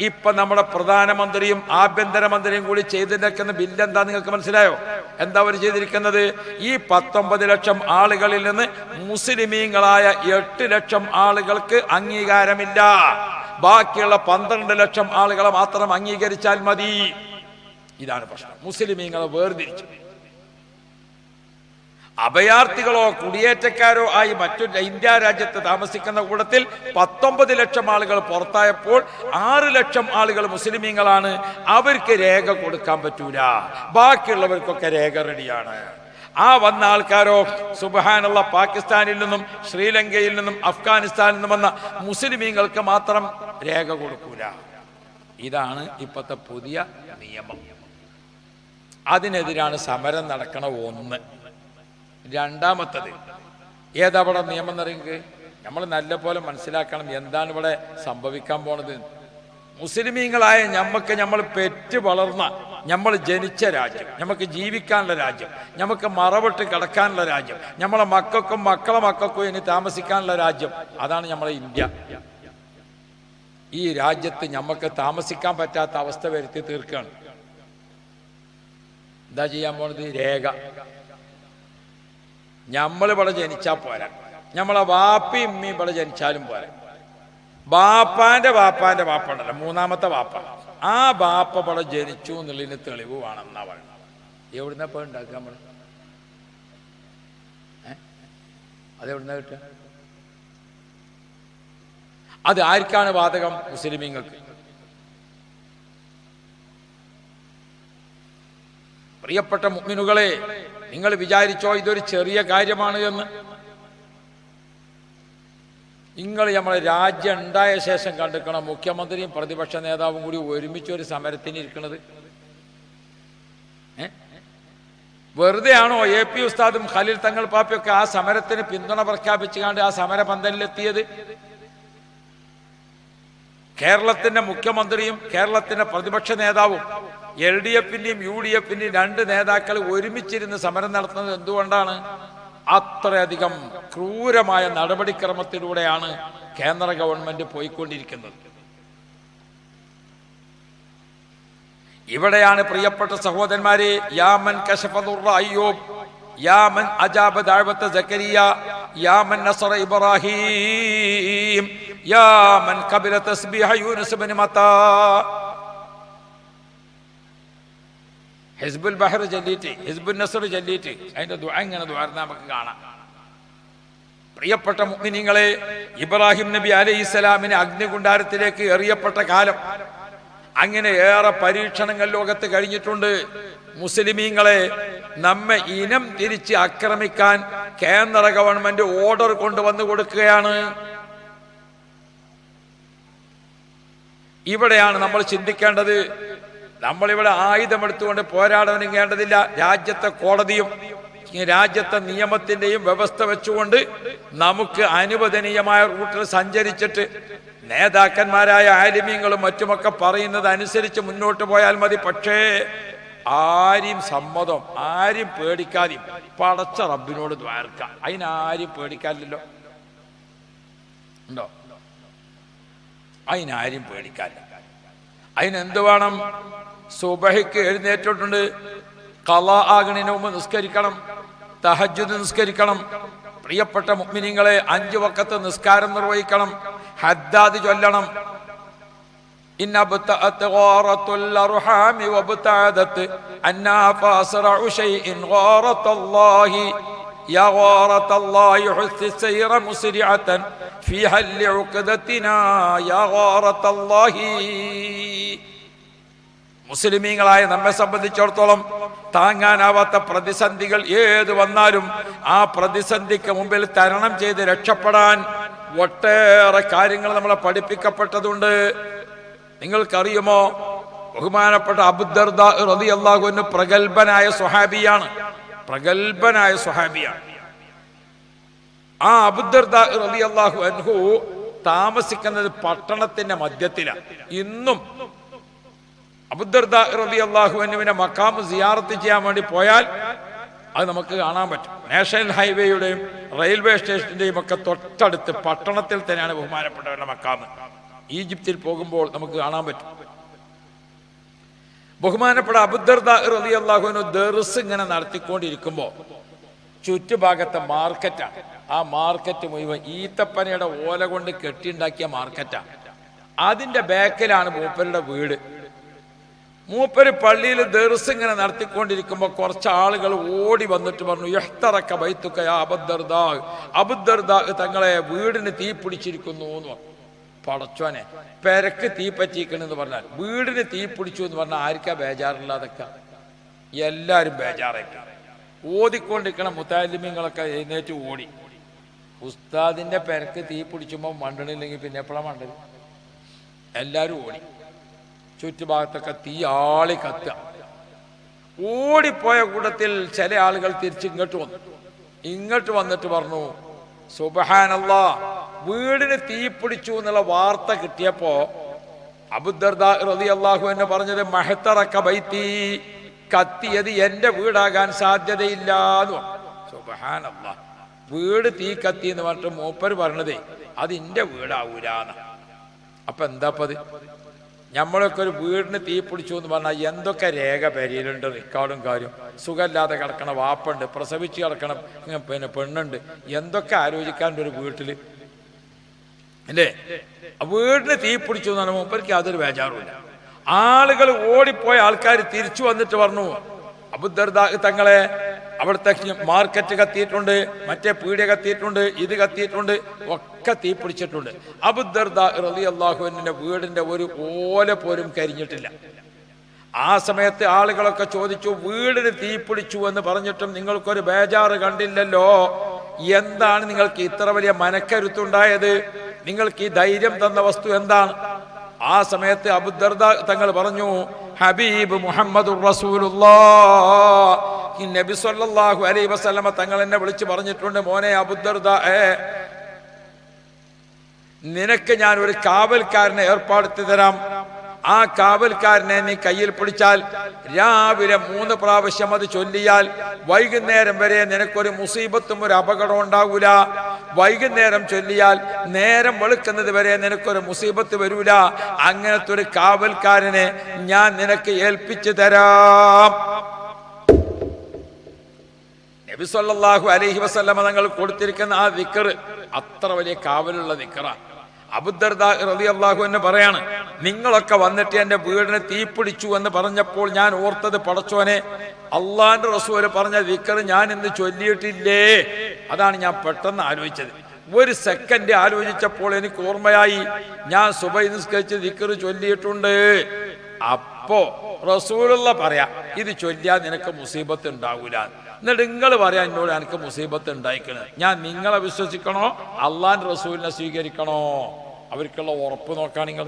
[SPEAKER 1] ഇപ്പൊ നമ്മുടെ പ്രധാനമന്ത്രിയും ആഭ്യന്തരമന്ത്രിയും കൂടി ചെയ്തിരിക്കുന്ന ബില്ല് എന്താ നിങ്ങൾക്ക് മനസ്സിലായോ? എന്താ അവർ ചെയ്തിരിക്കുന്നത്? ഈ 19 ലക്ഷം ആളുകളിൽ നിന്ന് മുസ്ലിമീങ്ങളായ 8 ലക്ഷം ആളുകൾക്ക് അംഗീകാരമില്ല, ബാക്കിയുള്ള 12 ലക്ഷം ആളുകളെ മാത്രം അംഗീകരിച്ചാൽ മതി. ഇതാണ് പ്രശ്നം. മുസ്ലിമീങ്ങളെ വേർതിരിച്ചു. അഭയാർത്ഥികളോ കുടിയേറ്റക്കാരോ ആയി മറ്റൊരു ഇന്ത്യ രാജ്യത്ത് താമസിക്കുന്ന കൂട്ടത്തിൽ 19 ലക്ഷം ആളുകൾ പുറത്തായപ്പോൾ 6 ലക്ഷം ആളുകൾ മുസ്ലിമീങ്ങളാണ്, അവർക്ക് രേഖ കൊടുക്കാൻ പറ്റൂല, ബാക്കിയുള്ളവർക്കൊക്കെ രേഖ റെഡിയാണ്. ആ വന്ന ആൾക്കാരോ സുബ്ഹാനല്ലാ പാകിസ്ഥാനിൽ നിന്നും ശ്രീലങ്കയിൽ നിന്നും അഫ്ഗാനിസ്ഥാനിൽ നിന്നും വന്ന മുസ്ലിമീങ്ങൾക്ക് മാത്രം രേഖ കൊടുക്കൂല. ഇതാണ് ഇപ്പോഴത്തെ പുതിയ നിയമം. അതിനെതിരാണ് സമരം നടക്കണ ഒന്ന്. രണ്ടാമത്തത് ഏതവിടെ നിയമം എന്നറിയെങ്കിൽ നമ്മൾ നല്ല പോലെ മനസ്സിലാക്കണം എന്താണ് ഇവിടെ സംഭവിക്കാൻ പോണത്. മുസ്ലിമീങ്ങളായ നമ്മൾ പെറ്റ് വളർന്ന, നമ്മൾ ജനിച്ച രാജ്യം, നമുക്ക് ജീവിക്കാനുള്ള രാജ്യം, നമുക്ക് മറവിട്ട് കിടക്കാനുള്ള രാജ്യം, നമ്മളെ മക്കൾക്കും മക്കളെ മക്കൾക്കും ഇനി താമസിക്കാനുള്ള രാജ്യം, അതാണ് നമ്മളെ ഇന്ത്യ. ഈ രാജ്യത്ത് നമുക്ക് താമസിക്കാൻ പറ്റാത്ത അവസ്ഥ വരുത്തി തീർക്കുകയാണ്. എന്താ ചെയ്യാൻ പോണത്? രേഖ. നമ്മളിവിടെ ജനിച്ചാൽ പോരാ, നമ്മളെ വാപ്പയും ഉമ്മയും ഇവിടെ ജനിച്ചാലും പോരാ. ബാപ്പാന്റെ വാപ്പ ഉണ്ടല്ലോ, മൂന്നാമത്തെ വാപ്പ, ആ ബാപ്പ ഇവിടെ ജനിച്ചു എന്നുള്ളതിന് തെളിവ് വേണമെന്നാ പറയുന്നത്. എവിടുന്ന ഇപ്പൊ ഉണ്ടാക്കുക നമ്മൾ? അതെവിടുന്ന കിട്ടുക? അത് ആർക്കാണ് ബാധകം? മുസ്ലിമീങ്ങൾക്ക്. പ്രിയപ്പെട്ട മുഅ്മിനുകളെ, നിങ്ങൾ വിചാരിച്ചോ ഇതൊരു ചെറിയ കാര്യമാണ് എന്ന്? നിങ്ങൾ നമ്മളെ രാജ്യം ഉണ്ടായ ശേഷം കണ്ടിരിക്കണം മുഖ്യമന്ത്രിയും പ്രതിപക്ഷ നേതാവും കൂടി ഒരുമിച്ച് ഒരു സമരത്തിന് ഇരിക്കുന്നത്. വെറുതെ ആണോ AP ഉസ്താദും ഖലീൽ തങ്ങൾ പാപ്പയൊക്കെ ആ സമരത്തിന് പിന്തുണ പ്രഖ്യാപിച്ചുകൊണ്ട് ആ സമര പന്തലിലെത്തിയത്? കേരളത്തിന്റെ മുഖ്യമന്ത്രിയും കേരളത്തിന്റെ പ്രതിപക്ഷ നേതാവും LDFന്റെയും UDFന്റെയും 2 നേതാക്കൾ ഒരുമിച്ചിരുന്ന് സമരം നടത്തുന്നത് എന്തുകൊണ്ടാണ്? അത്രയധികം ക്രൂരമായ നടപടിക്രമത്തിലൂടെയാണ് കേന്ദ്ര ഗവൺമെന്റ് പോയിക്കൊണ്ടിരിക്കുന്നത്. ഇവിടെയാണ് പ്രിയപ്പെട്ട സഹോദരന്മാരെ, യാമൻ കശഫ ദുർറ അയ്യൂബ്, യാമൻ അജാബ ദഅവത സക്കരിയ, യാമൻ നസറ ഇബ്രാഹിം, യാമൻ ഖബല തസ്ബീഹ യൂനുസ് ഇബ്നു മത്താ. ഹിസ്ബുൽ ബഹർ ചൊല്ലിയിട്ട്, ഹിസ്ബുൽ നസർ ചൊല്ലിയിട്ട് അതിന്റെ ദുആ ഇങ്ങനെ ദുആർന്ന നമുക്ക് കാണാം. പ്രിയപ്പെട്ട മുഅ്മിനീങ്ങളെ, ഇബ്രാഹിം നബി അലൈഹിസ്സലാമിനെ അഗ്നികുണ്ഡാരത്തിലേക്ക് എറിയപ്പെട്ട കാലം, അങ്ങനെ ഏറെ പരീക്ഷണങ്ങൾ ലോകത്ത് കഴിഞ്ഞിട്ടുണ്ട്. മുസ്ലിമീങ്ങളെ നമ്മെ ഇനം തിരിച്ച് ആക്രമിക്കാൻ കേന്ദ്ര ഗവൺമെന്റ് ഓർഡർ കൊണ്ടുവന്നു കൊടുക്കുകയാണ്. ഇവിടെയാണ് നമ്മൾ ചിന്തിക്കേണ്ടത്. നമ്മളിവിടെ ആയുധമെടുത്തുകൊണ്ട് പോരാടാനിങ്ങേണ്ടതില്ല. രാജ്യത്തെ കോടതിയും രാജ്യത്തെ നിയമത്തിന്റെയും വ്യവസ്ഥ വെച്ചുകൊണ്ട് നമുക്ക് അനുവദനീയമായ റൂട്ടിൽ സഞ്ചരിച്ചിട്ട് നേതാക്കന്മാരായ ആലിമീങ്ങളും മറ്റുമൊക്കെ പറയുന്നത് അനുസരിച്ച് മുന്നോട്ട് പോയാൽ മതി. പക്ഷേ ആരും സമ്മതം, ആരും പേടിക്കാതെയും പടച്ച റബ്ബിനോട് ദ്വാരക്കാം. അതിനാരും പേടിക്കാനില്ലല്ലോ, ഉണ്ടോ? അതിനാരും പേടിക്കാനില്ല. അതിനെന്ത് വേണം? സുബഹിക്ക് എഴുന്നേറ്റിട്ടുണ്ട്, ഖളാ ആകണതിന് മുമ്പ് നിസ്കരിക്കണം, തഹജ്ജുദ് നിസ്കരിക്കണം. പ്രിയപ്പെട്ട മുഅ്മിനീങ്ങളെ, 5 വഖത്ത് നിസ്കാരം നിർവഹിക്കണം, ഹദ്ദാദ് ചൊല്ലണം. إن أبتأت غارة الأرحام وابتعدت أنا فأسرع شيء غارة الله يا غارة الله حث السير مسرعة في حل عقدتنا يا غارة الله. മുസ്ലിമീങ്ങളായ നമ്മെ സംബന്ധിച്ചിടത്തോളം താങ്ങാനാവാത്ത പ്രതിസന്ധികൾ ഏത് വന്നാലും ആ പ്രതിസന്ധിക്ക് മുമ്പിൽ തരണം ചെയ്ത് രക്ഷപ്പെടാൻ ഒട്ടേറെ കാര്യങ്ങൾ നമ്മളെ പഠിപ്പിക്കപ്പെട്ടതുണ്ട്. നിങ്ങൾക്കറിയുമോ, ബഹുമാനപ്പെട്ട അബൂദർദാ റളിയല്ലാഹു അൻഹു പ്രഗൽഭനായ സ്വഹാബിയാണ്. ആ അബൂദർദാ റളിയല്ലാഹു അൻഹു താമസിക്കുന്നത് പട്ടണത്തിന്റെ മധ്യത്തിലാണ്. ഇന്നും അബൂദർദാ റളിയല്ലാഹു അൻഹുവിനെ മഖാം സിയാറത്ത് ചെയ്യാൻ വേണ്ടി പോയാൽ അത് നമുക്ക് കാണാൻ പറ്റും. നാഷണൽ ഹൈവേയുടെയും റെയിൽവേ സ്റ്റേഷന്റെയും ഒക്കെ തൊട്ടടുത്ത് പട്ടണത്തിൽ തന്നെയാണ് ബഹുമാനപ്പെട്ടവരുടെ മഖാം. ഈജിപ്തിൽ പോകുമ്പോൾ നമുക്ക് കാണാൻ പറ്റും. ബഹുമാനപ്പെട്ട അബൂദർദാ റളിയല്ലാഹു അൻഹു ദർസ് ഇങ്ങനെ നടത്തിക്കൊണ്ടിരിക്കുമ്പോൾ ചുറ്റുഭാഗത്തെ മാർക്കറ്റാണ്. ആ മാർക്കറ്റ് മുഴുവൻ ഈത്തപ്പനയുടെ ഓല കൊണ്ട് കെട്ടിയുണ്ടാക്കിയ മാർക്കറ്റാണ്. അതിന്റെ ബാക്കിലാണ് മൂപ്പരുടെ വീട്. മൂപ്പര് പള്ളിയിൽ ദർസ് ഇങ്ങനെ നടത്തിക്കൊണ്ടിരിക്കുമ്പോൾ കുറച്ച് ആളുകൾ ഓടി വന്നിട്ട് പറഞ്ഞു, യഹ്തറക ബൈതുക യാ അബൂദർദാ, അബൂദർദാ തങ്ങളെ വീടിന് തീ പിടിച്ചിരിക്കുന്നു എന്ന് പറഞ്ഞു. പടച്ചോനെ, പെരക്ക് തീ പറ്റിക്കണെന്ന് പറഞ്ഞാൽ വീടിന് തീ പിടിച്ചു എന്ന് പറഞ്ഞാൽ ആർക്കാ ബേജാറില്ലാതൊക്കെ? എല്ലാവരും ബേജാറായി. ഓതിക്കൊണ്ടിരിക്കണം മുത്താലിമീങ്ങളൊക്കെ എഴുന്നേറ്റ് ഓടി. ഉസ്താദിന്റെ പെരക്ക് തീ പിടിച്ചുമ്പോൾ മണ്ടണില്ലെങ്കിൽ പിന്നെ എപ്പോഴാണ് മണ്ടത്? എല്ലാവരും ഓടി. ചുറ്റുഭാഗത്തൊക്കെ തീ ആളി കത്തുക. ഓടിപ്പോയ കൂട്ടത്തിൽ ചില ആളുകൾ തിരിച്ച് ഇങ്ങോട്ട് വന്നിട്ട് പറഞ്ഞു, സുബ്ഹാനല്ലാഹ്, വീടിന് തീ പിടിച്ചു എന്നുള്ള വാർത്ത കിട്ടിയപ്പോ അബൂദർദാ റളിയല്ലാഹു അൻഹു പറഞ്ഞത്, മഹ്തറക ബൈതി, കത്തിയത് എന്റെ വീടാകാൻ സാധ്യതയില്ല എന്ന് പറഞ്ഞു. സുബ്ഹാനല്ലാഹ്, വീട് തീ കത്തി എന്ന് പറഞ്ഞിട്ട് മൂപ്പര് പറഞ്ഞതേ അത് എന്റെ വീടാവൂലാന്ന്. അപ്പൊ എന്താപ്പത്? നമ്മളൊക്കെ ഒരു വീടിന് തീ പിടിച്ചു എന്ന് പറഞ്ഞാൽ എന്തൊക്കെ രേഖ പെരയിലുണ്ട്, റിക്കാർഡും കാര്യം. സുഖമില്ലാതെ കിടക്കണ വാപ്പുണ്ട്, പ്രസവിച്ച് കിടക്കണ പിന്നെ പെണ്ണുണ്ട്, എന്തൊക്കെ ആലോചിക്കാണ്ട് ഒരു വീട്ടില് അല്ലേ? വീടിന് തീ പിടിച്ചു എന്ന് പറഞ്ഞാൽ മൂപ്പർക്ക് യാതൊരു ബേജാറുമില്ല. ആളുകൾ ഓടിപ്പോയ ആൾക്കാർ തിരിച്ചു വന്നിട്ട് പറഞ്ഞു, അബൂദർദാ തങ്ങളെ അവിടുത്തെ മാർക്കറ്റ് കത്തിയിട്ടുണ്ട്, മറ്റേ പീടിക കത്തിയിട്ടുണ്ട്, ഇത് കത്തിയിട്ടുണ്ട്, ഒക്കെ തീ പിടിച്ചിട്ടുണ്ട്. അബൂദർദാ റളിയല്ലാഹു അൻഹുവിന്റെ വീടിന്റെ ഒരു ഓല പോലും കരിഞ്ഞിട്ടില്ല. ആ സമയത്ത് ആളുകളൊക്കെ ചോദിച്ചു, വീടിന് തീ പിടിച്ചു എന്ന് പറഞ്ഞിട്ടും നിങ്ങൾക്കൊരു ബേജാറ് കണ്ടില്ലല്ലോ, എന്താണ് നിങ്ങൾക്ക് ഇത്ര വലിയ മനക്കരുത്തുണ്ടായത്? നിങ്ങൾക്ക് ഈ ധൈര്യം തന്ന വസ്തു എന്താണ്? ആ സമയത്ത് അബൂദർദാ തങ്ങൾ പറഞ്ഞു, ഹബീബ് മുഹമ്മദുർ റസൂലുള്ളാഹ്, നബി സല്ലല്ലാഹു അലൈഹി വസല്ലമ തങ്ങൾ എന്നെ വിളിച്ച് പറഞ്ഞിട്ടുണ്ട്, മോനെ അബൂദർദാ, നിനക്ക് ഞാൻ ഒരു കാവൽക്കാരനെ ഏർപ്പെടുത്തി തരാം. ആ കാവൽക്കാരനെ നീ കയ്യിൽ പിടിച്ചാൽ രാവിലെ 3 പ്രാവശ്യം അത് ചൊല്ലിയാൽ വൈകുന്നേരം വരെ നിനക്കൊരു മുസീബത്തും ഒരു അപകടം ഉണ്ടാവൂല. വൈകുന്നേരം ചൊല്ലിയാൽ നേരം വെളുക്കുന്നത് വരെ നിനക്കൊരു മുസീബത്ത് വരൂല. അങ്ങനത്തെ ഒരു കാവൽക്കാരനെ ഞാൻ നിനക്ക് ഏൽപ്പിച്ചു തരാം. നബി സല്ലല്ലാഹു അലൈഹി വസല്ലമ തങ്ങൾ കൊടുത്തിരിക്കുന്ന ആ ദിക്ർ അത്ര വലിയ കാവലുള്ള ദിക്റാണ്. അബൂദർദാ റളിയല്ലാഹു അൻഹു പറയാണ്, നിങ്ങളൊക്കെ വന്നിട്ട് എന്റെ വീടിന് തീ പിടിച്ചു എന്ന് പറഞ്ഞപ്പോൾ ഞാൻ ഓർത്തത്, പടച്ചോനെ, അള്ളാന്റെ റസൂല് പറഞ്ഞ ദിക്ർ ഞാൻ ഇന്ന് ചൊല്ലിയിട്ടില്ലേ? അതാണ് ഞാൻ പെട്ടെന്ന് ആലോചിച്ചത്. ഒരു സെക്കൻഡ് ആലോചിച്ചപ്പോൾ എനിക്ക് ഓർമ്മയായി, ഞാൻ സുബഹി നിസ്കരിച്ച് ദിക്ർ ചൊല്ലിയിട്ടുണ്ട്. അപ്പോ റസൂലുള്ള പറയാ, ഇത് ചൊല്ലിയാൽ നിനക്ക് മുസീബത്ത് ഉണ്ടാവൂല. എന്നിട്ട് നിങ്ങൾ പറയാ എന്നോട് എനിക്ക് മുസീബത്ത് ഉണ്ടായിക്കണത്. ഞാൻ നിങ്ങളെ വിശ്വസിക്കണോ അള്ളാന്റെ റസൂലിനെ സ്വീകരിക്കണോ? അവർക്കുള്ള ഉറപ്പ് നോക്കാൻ നിങ്ങൾ